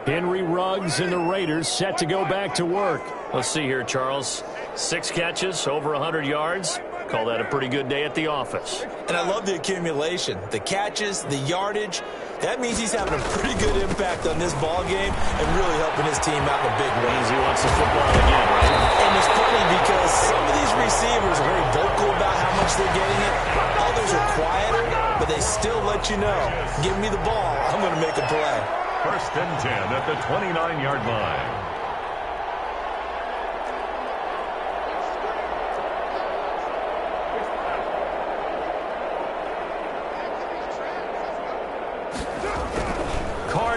Henry Ruggs and the Raiders set to go back to work. Let's see here, Charles. 6 catches, over 100 yards. Call that a pretty good day at the office. And I love the accumulation, the catches, the yardage. That means he's having a pretty good impact on this ball game and really helping his team out in a big way. Means he wants the football again, right? And it's funny because some of these receivers are very vocal about how much they're getting it. Others are quieter, but they still let you know, give me the ball, I'm going to make a play. 1st and 10 at the 29-yard line.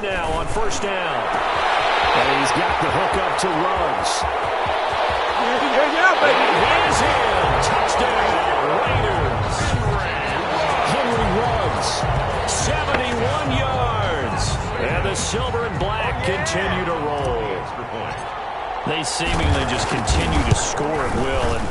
now on first down. And he's got the hook up to Ruggs. Yeah, baby. He is in. Touchdown, Raiders. Henry Ruggs, 71 yards. And the silver and black continue to roll. They seemingly just continue to score at will. And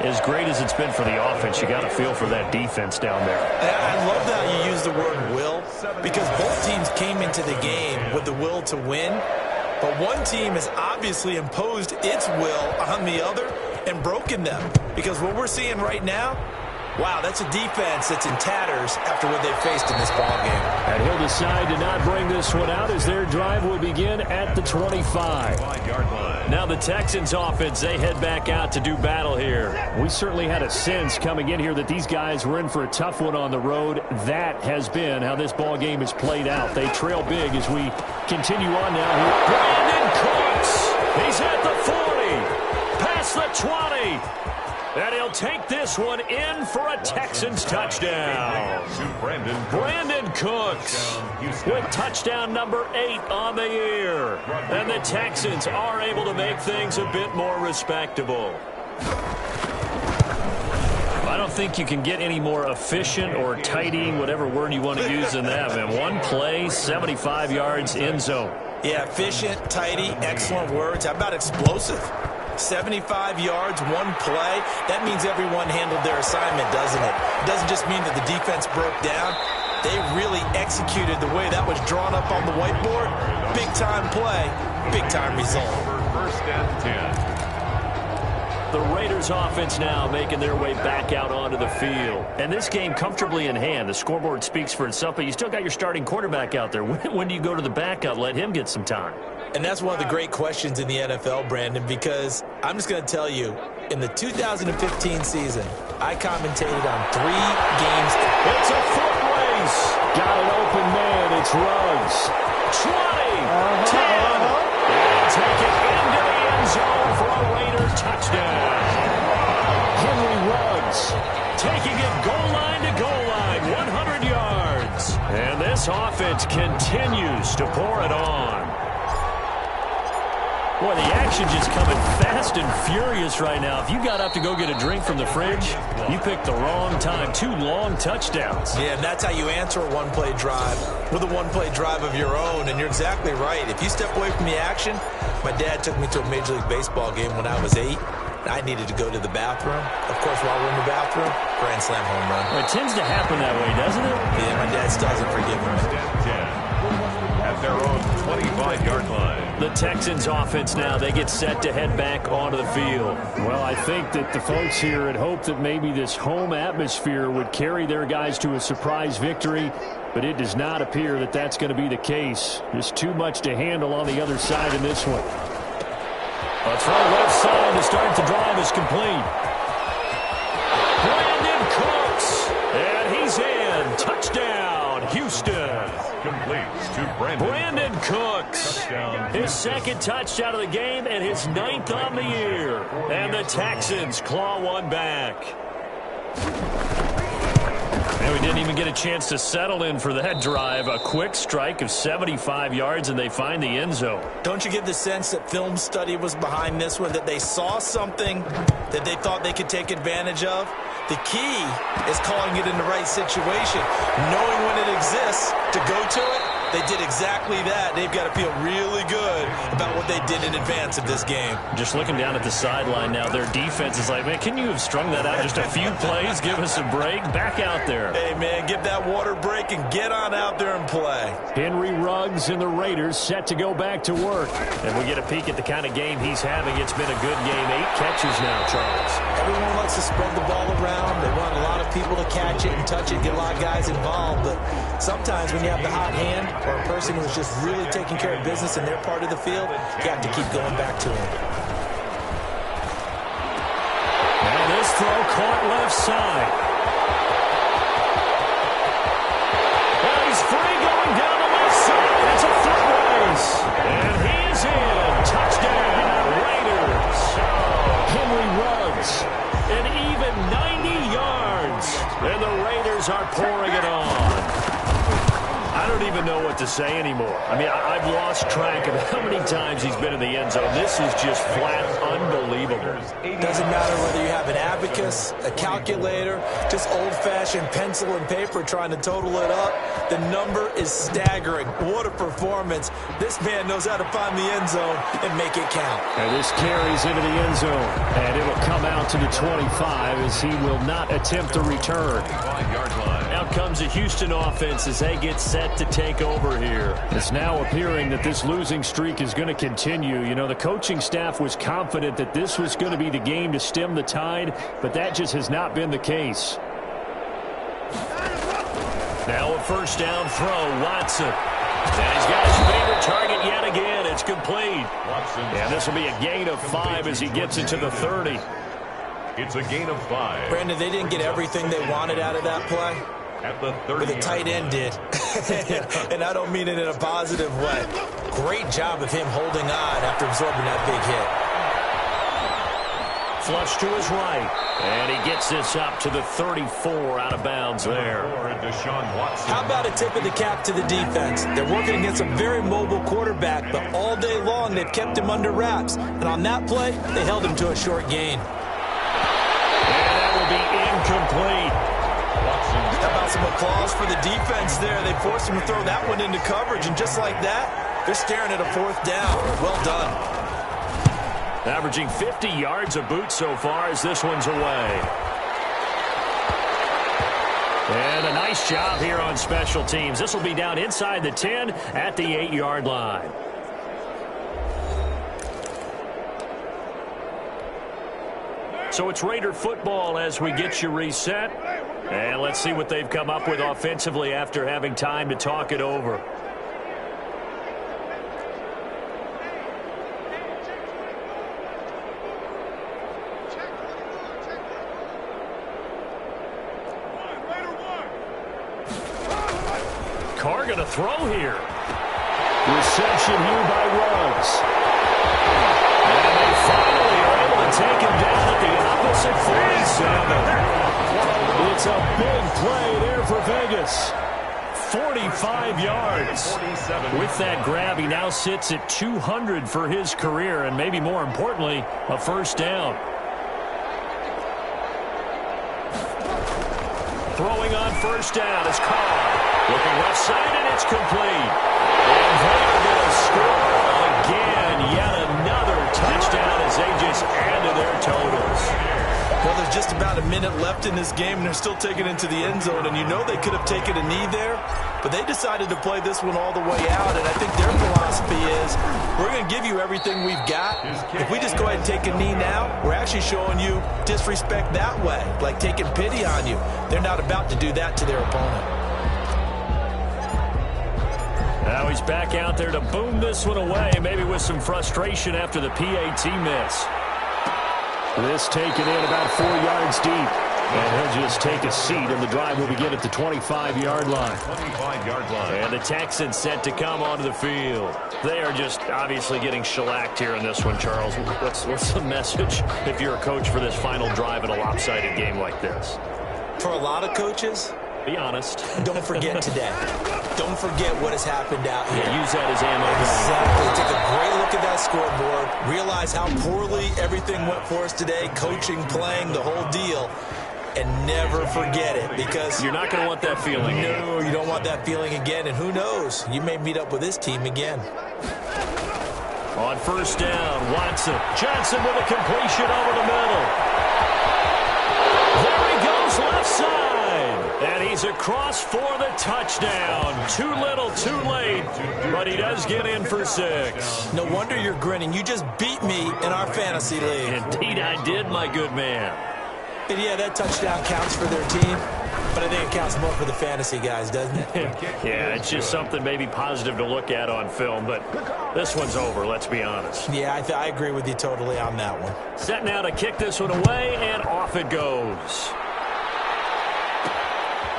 as great as it's been for the offense, you got to feel for that defense down there. I love how you use the word will, because both teams came into the game with the will to win. But one team has obviously imposed its will on the other and broken them. Because what we're seeing right now, wow, that's a defense that's in tatters after what they've faced in this ballgame. And he'll decide to not bring this one out as their drive will begin at the 25. Now the Texans offense, they head back out to do battle here. We certainly had a sense coming in here that these guys were in for a tough one on the road. That has been how this ball game has played out. They trail big as we continue on now here. Brandon Cooks, he's at the 40, past the 20. And he'll take this one in for a Texans touchdown. Brandon Cooks with touchdown number 8 on the year. And the Texans are able to make things a bit more respectable. I don't think you can get any more efficient or tidying, whatever word you want to use in that, man. One play, 75 yards, end zone. Yeah, efficient, tidy, excellent words. How about explosive? 75 yards, one play. That means everyone handled their assignment, doesn't it? It doesn't just mean that the defense broke down. They really executed the way that was drawn up on the whiteboard. Big-time play, big-time result. First and 10. The Raiders offense now making their way back out onto the field. And this game comfortably in hand. The scoreboard speaks for itself, but you still got your starting quarterback out there. When do you go to the backup? Let him get some time. And that's one of the great questions in the NFL, Brandon, because I'm just going to tell you, in the 2015 season, I commentated on 3 games. It's a foot race. Got an open man. It's Ruggs. 20, 10. And take it into the end zone for a Raider touchdown. Henry Ruggs taking it goal line to goal line, 100 yards. And this offense continues to pour it on. Boy, the action just coming fast and furious right now. If you got up to go get a drink from the fridge, you picked the wrong time. 2 long touchdowns. Yeah, and that's how you answer a one-play drive with a one-play drive of your own. And you're exactly right. If you step away from the action, my dad took me to a Major League Baseball game when I was 8. I needed to go to the bathroom. Of course, while we're in the bathroom, grand slam home run. Well, it tends to happen that way, doesn't it? Yeah, my dad still hasn't forgiven me. At their own 25-yard line. The Texans offense now, they get set to head back onto the field. Well, I think that the folks here had hoped that maybe this home atmosphere would carry their guys to a surprise victory, but it does not appear that that's going to be the case. There's too much to handle on the other side in this one. A throw left side to start the drive is complete. Brandon Cooks, and he's in. Touchdown, Houston. Completes to Brandon Cooks. His second touchdown of the game and his 9th on the year. And the Texans claw one back. And we didn't even get a chance to settle in for that drive. A quick strike of 75 yards, and they find the end zone. Don't you get the sense that film study was behind this one, that they saw something that they thought they could take advantage of? The key is calling it in the right situation, knowing when it exists to go to it. They did exactly that. They've got to feel really good about what they did in advance of this game. Just looking down at the sideline now, their defense is like, man, can you have strung that out just a few plays? Give us a break. Back out there. Hey, man, give that water break and get on out there and play. Henry Ruggs and the Raiders set to go back to work. And we get a peek at the kind of game he's having. It's been a good game. 8 catches now, Charles. Everyone likes to spread the ball around. They want a lot of people to catch it and touch it, get a lot of guys involved. But sometimes when you have the hot hand or a person who's just really taking care of business in their part of the field, you have to keep going back to him. Now this throw caught left side. Well, he's free going down the left side. It's a foot race. And he is in. Touchdown, Raiders. Henry Ruggs. An even 90 yards. And the Raiders are pouring it on. I I don't even know what to say anymore. I mean, I've lost track of how many times he's been in the end zone. This is just flat unbelievable. Doesn't matter whether you have an abacus, a calculator, just old-fashioned pencil and paper trying to total it up. The number is staggering. What a performance. This man knows how to find the end zone and make it count. And this carries into the end zone. And it'll come out to the 25 as he will not attempt to return. Out comes the Houston offense as they get set to take over here. It's now appearing that this losing streak is going to continue. You know, the coaching staff was confident that this was going to be the game to stem the tide, but that just has not been the case. Now a first down throw, Watson. And he's got his favorite target yet again. It's complete. And this will be a gain of 5 as he gets into the 30. It's a gain of 5. Brandon, they didn't get everything they wanted out of that play. At the 30. But the tight end did. And I don't mean it in a positive way. Great job of him holding on after absorbing that big hit. Flush to his right. And he gets this up to the 34 out of bounds there. How about a tip of the cap to the defense? They're working against a very mobile quarterback, but all day long they've kept him under wraps. And on that play, they held him to a short gain. And that will be incomplete. How about some applause for the defense there? They forced him to throw that one into coverage, and just like that, they're staring at a 4th down. Well done. Averaging 50 yards a boot so far as this one's away. And a nice job here on special teams. This will be down inside the 10 at the 8-yard line. So it's Raider football as we get you reset. And let's see what they've come up with offensively after having time to talk it over. Carr going to throw here. Reception here by Ruggs. And they finally are able to take him down at the opposite 47. It's a big play there for Vegas. 45 yards. With that grab, he now sits at 200 for his career, and maybe more importantly, a first down. Throwing on first down is Carr. Looking left side, and it's complete. And they're going to score again. Yet another touchdown as they just add to their totals. Well, there's just about a minute left in this game, and they're still taking it to the end zone. And you know they could have taken a knee there, but they decided to play this one all the way out. And I think their philosophy is, we're going to give you everything we've got. If we just go ahead and take a knee now, we're actually showing you disrespect that way, like taking pity on you. They're not about to do that to their opponent. Now he's back out there to boom this one away, maybe with some frustration after the PAT miss. This taken in about 4 yards deep. And he'll just take a seat, and the drive will begin at the 25-yard line. 25-yard line. And the Texans set to come onto the field. They are just obviously getting shellacked here in this one, Charles. What's the message if you're a coach for this final drive in a lopsided game like this? For a lot of coaches, be honest. Don't forget today. Don't forget what has happened out here. Yeah, use that as ammo. Exactly. Take a great look at that scoreboard. Realize how poorly everything went for us today. Coaching, playing, the whole deal. And never forget it, because you're not going to want that feeling. No, you don't want that feeling again. And who knows? You may meet up with this team again. On first down, Watson. Johnson with a completion over the middle. There he goes, left side. And he's across for the touchdown. Too little, too late. But he does get in for 6. No wonder you're grinning. You just beat me in our fantasy league. Indeed I did, my good man. And yeah, that touchdown counts for their team, but I think it counts more for the fantasy guys, doesn't it? Yeah, it's just something maybe positive to look at on film, but this one's over, let's be honest. Yeah, I agree with you totally on that one. Set now to kick this one away, and off it goes.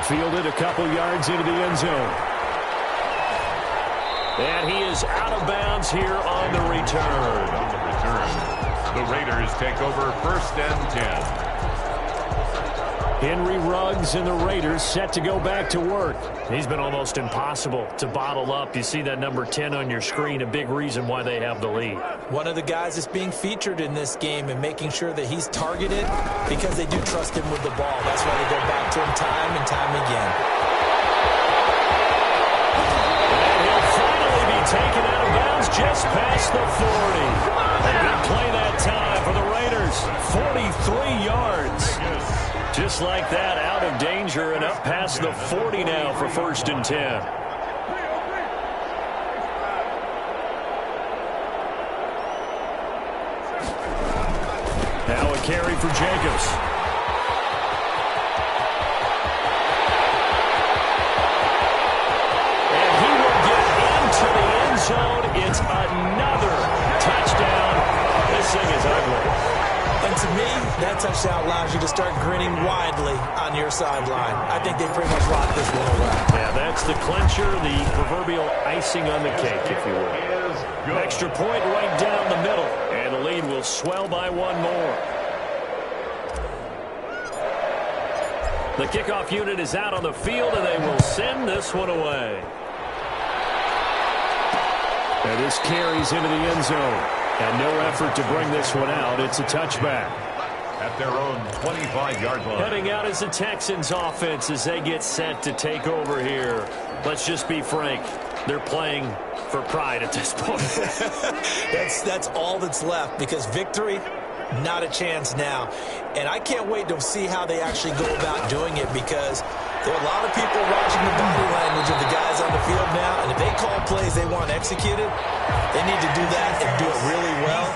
Fielded a couple yards into the end zone. And he is out of bounds here on the return. The Raiders take over 1st and 10. Henry Ruggs and the Raiders set to go back to work. He's been almost impossible to bottle up. You see that number 10 on your screen, a big reason why they have the lead. One of the guys that's being featured in this game and making sure that he's targeted because they do trust him with the ball. That's why they go back to him time and time again. And he'll finally be taken out of bounds just past the 40. A big play that time for the Raiders. 43 yards. Just like that, out of danger and up past the 40 now for 1st and 10. Now a carry for Jacobs. And he will get into the end zone. It's another touchdown. This thing is ugly. And to me, that touchdown allows you to start grinning widely on your sideline. I think they pretty much locked this one away. Yeah, that's the clincher, the proverbial icing on the cake, if you will. Extra point right down the middle, and the lead will swell by one more. The kickoff unit is out on the field, and they will send this one away. And this carries into the end zone. And no effort to bring this one out. It's a touchback. At their own 25-yard line. Heading out is the Texans offense as they get set to take over here. Let's just be frank. They're playing for pride at this point. That's all that's left because victory, not a chance now. And I can't wait to see how they actually go about doing it because there are a lot of people watching the body language of the guys on the field now, and if they call plays they want executed, they need to do that and do it really well.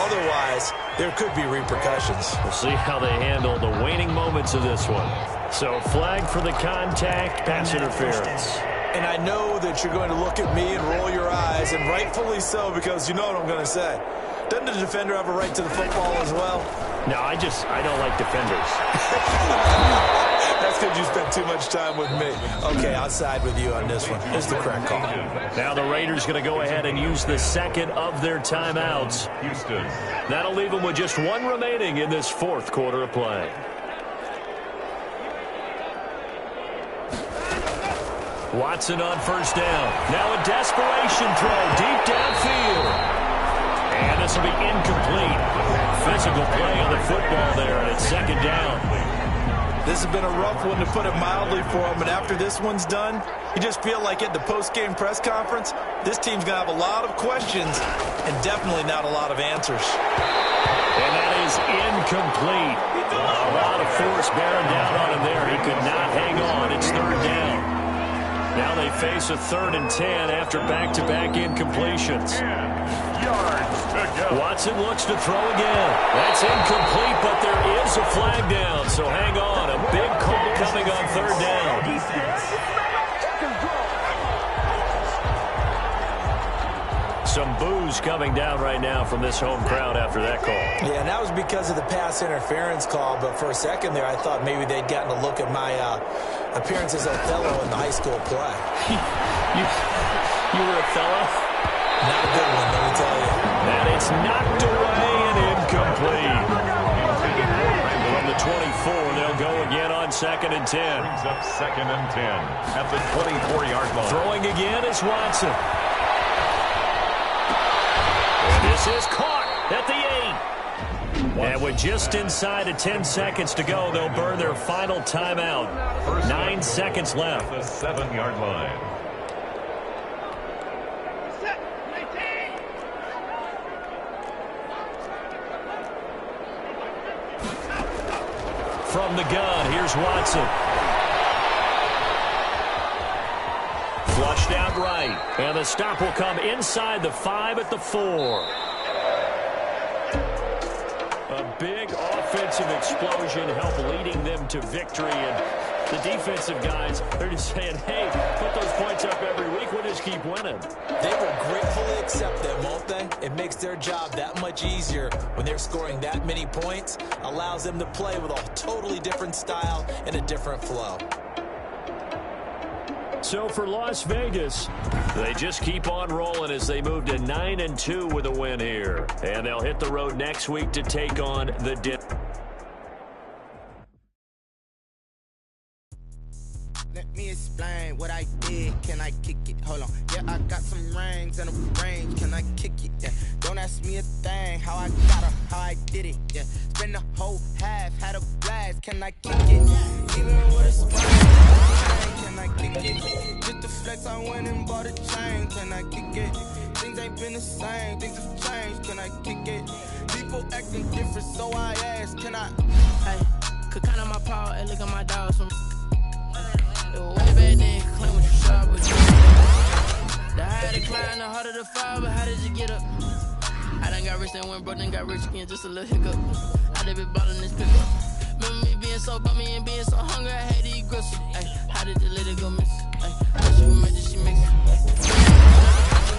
Otherwise, there could be repercussions. We'll see how they handle the waning moments of this one. So, flag for the contact, pass interference. And I know that you're going to look at me and roll your eyes, and rightfully so, because you know what I'm going to say. Doesn't the defender have a right to the football as well? No, I don't like defenders. That's because you spent too much time with me. Okay, I'll side with you on this one. It's the correct call. Now the Raiders going to go ahead and use the second of their timeouts. Houston. That'll leave them with just one remaining in this 4th quarter of play. Watson on 1st down. Now a desperation throw deep downfield. And this will be incomplete. Physical play on the football there, and it's 2nd down. This has been a rough one, to put it mildly, for him. And after this one's done, you just feel like at the post-game press conference, this team's going to have a lot of questions and definitely not a lot of answers. And that is incomplete. A lot of force bearing down on him there. He could not hang on. It's 3rd down. Now they face a 3rd and 10 after back-to-back incompletions. Watson looks to throw again. That's incomplete, but there is a flag down, so hang on. A big call coming on 3rd down. Some boos coming down right now from this home crowd after that call. Yeah, and that was because of the pass interference call, but for a second there I thought maybe they'd gotten a look at my appearance as Othello in the high school play. You were Othello? Not a good one, let me tell you. And it's knocked away and incomplete. From the 24, they'll go again on 2nd and 10. Brings up 2nd and 10 at the 24-yard line. Throwing again is Watson. And this is caught at the 8. And with just inside of 10 seconds to go, they'll burn their final timeout. 9 seconds left. The 7-yard line. From the gun, here's Watson. Flushed out right. And the stop will come inside the 5 at the 4. A big offensive explosion helped leading them to victory. And the defensive guys, they're just saying, hey, put those points up every week. We'll just keep winning. They will gratefully accept them, won't they? It makes their job that much easier when they're scoring that many points. Allows them to play with a totally different style and a different flow. So for Las Vegas, they just keep on rolling as they move to 9-2 with a win here. And they'll hit the road next week to take on the Let me explain what I did. Can I kick it? Hold on. Yeah, I got some rings and a range. Can I kick it? Yeah. Don't ask me a thing. How I got her, how I did it. Yeah. Spend the whole half, had a blast. Can I kick it? Even with a spine. Can I kick it? Just to flex, I went and bought a chain. Can I kick it? Things ain't been the same. Things have changed. Can I kick it? People acting different, so I ask. Can I? Hey, could count on my paw and look at my dogs from. It was way back then, claim what you saw, but you. The higher the climb, the harder the fall, but how did you get up? I done got rich, then went broke, then got rich again, just a little hiccup. I done been ballin' this pickup. Remember me being so bummy and being so hungry, I had to eat gristle. Ay, how did the lady go miss? Ay, how she was made that she mix it.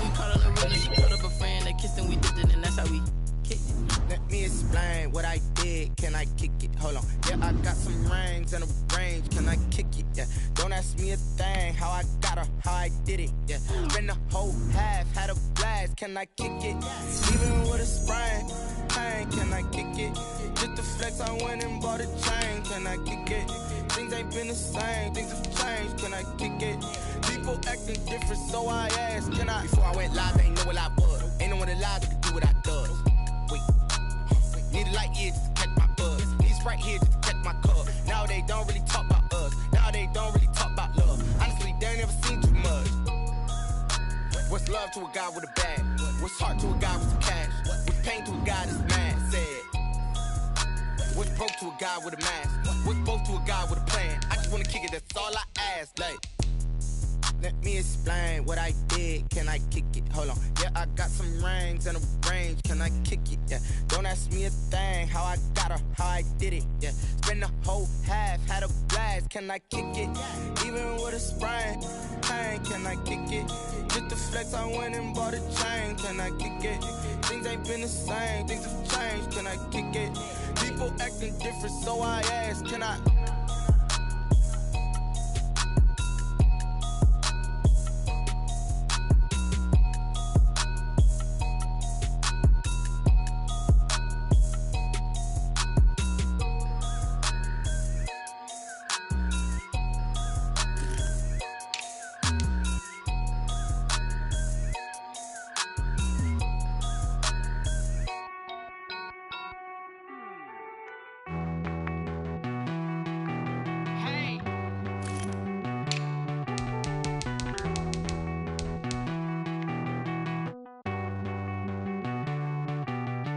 We caught on the road and she caught up a friend that kissed and we did it, and that's how we kicked it. Let me explain what I did. Can I kick it? Hold on. Yeah, I got some rings and a range. Can I kick it? Yeah. Don't ask me a thing. How I got her, how I did it. Yeah. Spend the whole half, had a blast. Can I kick it? Even with a sprain, pain. Can I kick it? Just to flex, I went and bought a chain. Can I kick it? Things ain't been the same. Things have changed. Can I kick it? People acting different, so I asked. Can I? Before I went live, I ain't know what I was. Ain't no one alive that could do what I does. Wait. Need a light here just to catch my buzz. These right here just to catch my cup. Now they don't really talk about us. Now they don't really talk about love. Honestly, they ain't never seen too much. What's love to a guy with a bag? What's heart to a guy with some cash? What's pain to a guy that's mad? Said. What's broke to a guy with a mask? What's both to a guy with a plan? I just wanna kick it, that's all I ask. Like, let me explain what I did. Can I kick it? Hold on. Yeah, I got some rings and a range. Can I kick it? Yeah. Don't ask me a thing. How I got her, how I did it. Yeah. Spend the whole half, had a blast. Can I kick it? Even with a sprain, pain. Can I kick it? Just to flex, I went and bought a chain. Can I kick it? Things ain't been the same. Things have changed. Can I kick it? People acting different, so I ask. Can I?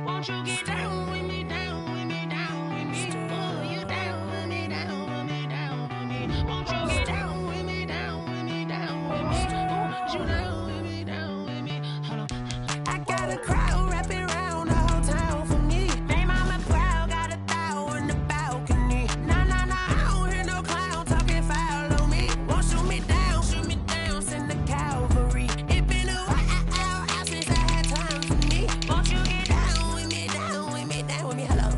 Won't you get down with me, down with me, down with me? Oh, you down with me, down with me, down with me. Won't you get down with me, down with me, down with me? Oh, you down with me, down with me. Hold on. I got a crowd wrapping around the whole town for me. Hey, mama proud, got a thou in the balcony. Nah, nah, nah, I don't hear no clown talking foul on me. Won't shoot me down, send the cavalry. It been a while since I had time for me. Won't you get down with me, down with me, down with me? Hello.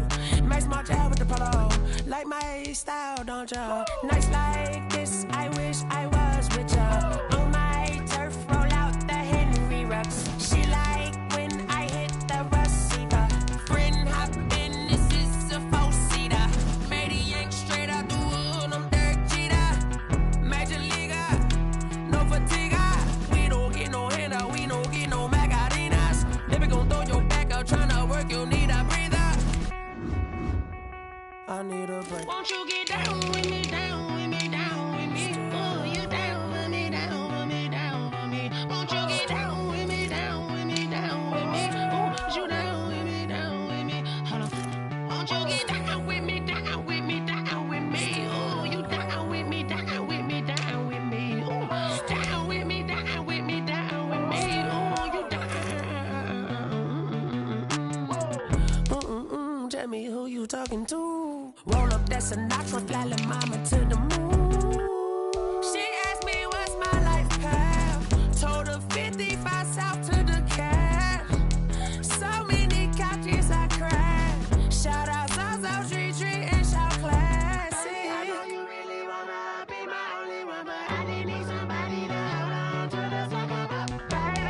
Max my job with the polo. Like my style, don't ya? Nights like this, I wish I was with ya. On my turf, roll out the Henry Rux. She like when I hit the receiver. Friend hop in, this is a four-seater. Made a yank straight out the wood, I'm Derek Jeter. Major leaguer, no fatigue. We don't get no handout, we don't get no Macarinas. Never gon' throw your back out, tryna work, you need a breather. I need a break. Won't you get down with me, down with me, down with me? Oh, you down with me, down with me, down with me. Won't you get down with me, down with me, down with me? Oh, you down with me, down with me. Hold on. Won't you get down with me, down with me, down with me? Oh, you down with me, down with me, down with me. Oh, down with me, down with me, down with me. Oh, you down. Tell me who you talking to. Roll up that Sinatra, fly la mama to the moon. She asked me what's my life path. Told her 55 south to the cab. So many couches I cried. Shout out South Street and shout classic. I know you really wanna be my only one, but I didn't need somebody to hold on to the second up. Baby,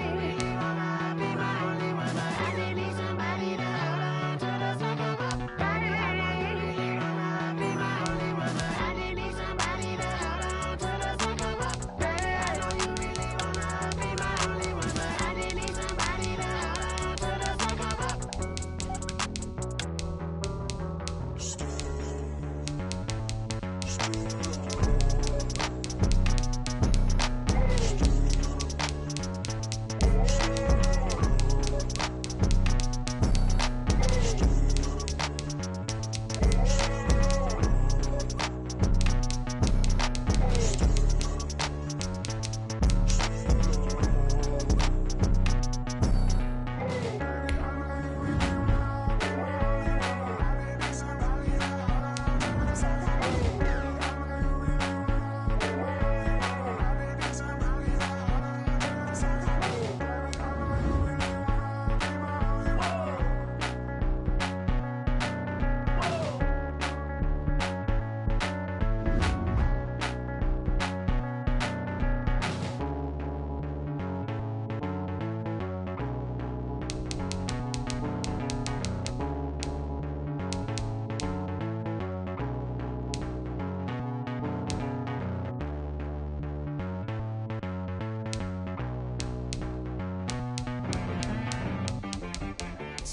you really wanna be my only one, but I didn't need somebody to hold on to the second up. Baby, you really wanna be my only one, but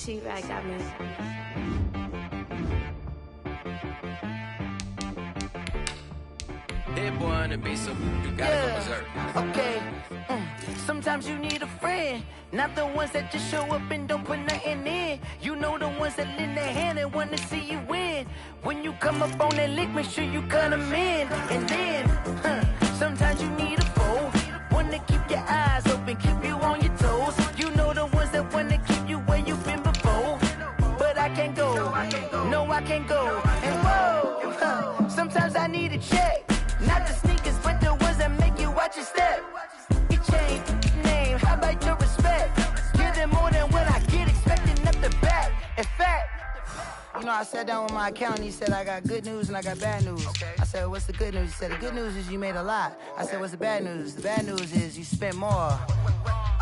She-Bag got me. Hit boy on the beat, so you gotta go berserk. Okay. Sometimes you need a friend, not the ones that just show up and don't put nothing in. You know the ones that lend their hand and wanna see you win. When you come up on that lick, make sure you cut them in. And then, sometimes you need a foe, one to keep your eyes open, keep you on your toes. You know the ones that wanna keep you where you've been before. But I can't go, no I can't go. And whoa, sometimes I need a check. Not the sneakers, but the ones that make you watch your step. You change name, how about your respect? Give them more than what I get, expecting up the back. In fact, you know, I sat down with my accountant, he said, I got good news and I got bad news. I said, what's the good news? He said, the good news is you made a lot. I said, what's the bad news? The bad news is you spent more.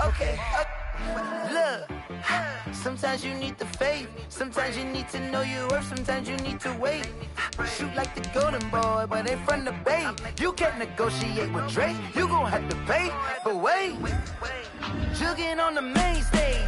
Okay, look, sometimes you need the faith, sometimes you need to know your worth, sometimes you need to wait. Shoot like the golden boy, but ain't from the bay. You can't negotiate with Drake, you gon' have to pay. But wait, jugging on the main stage,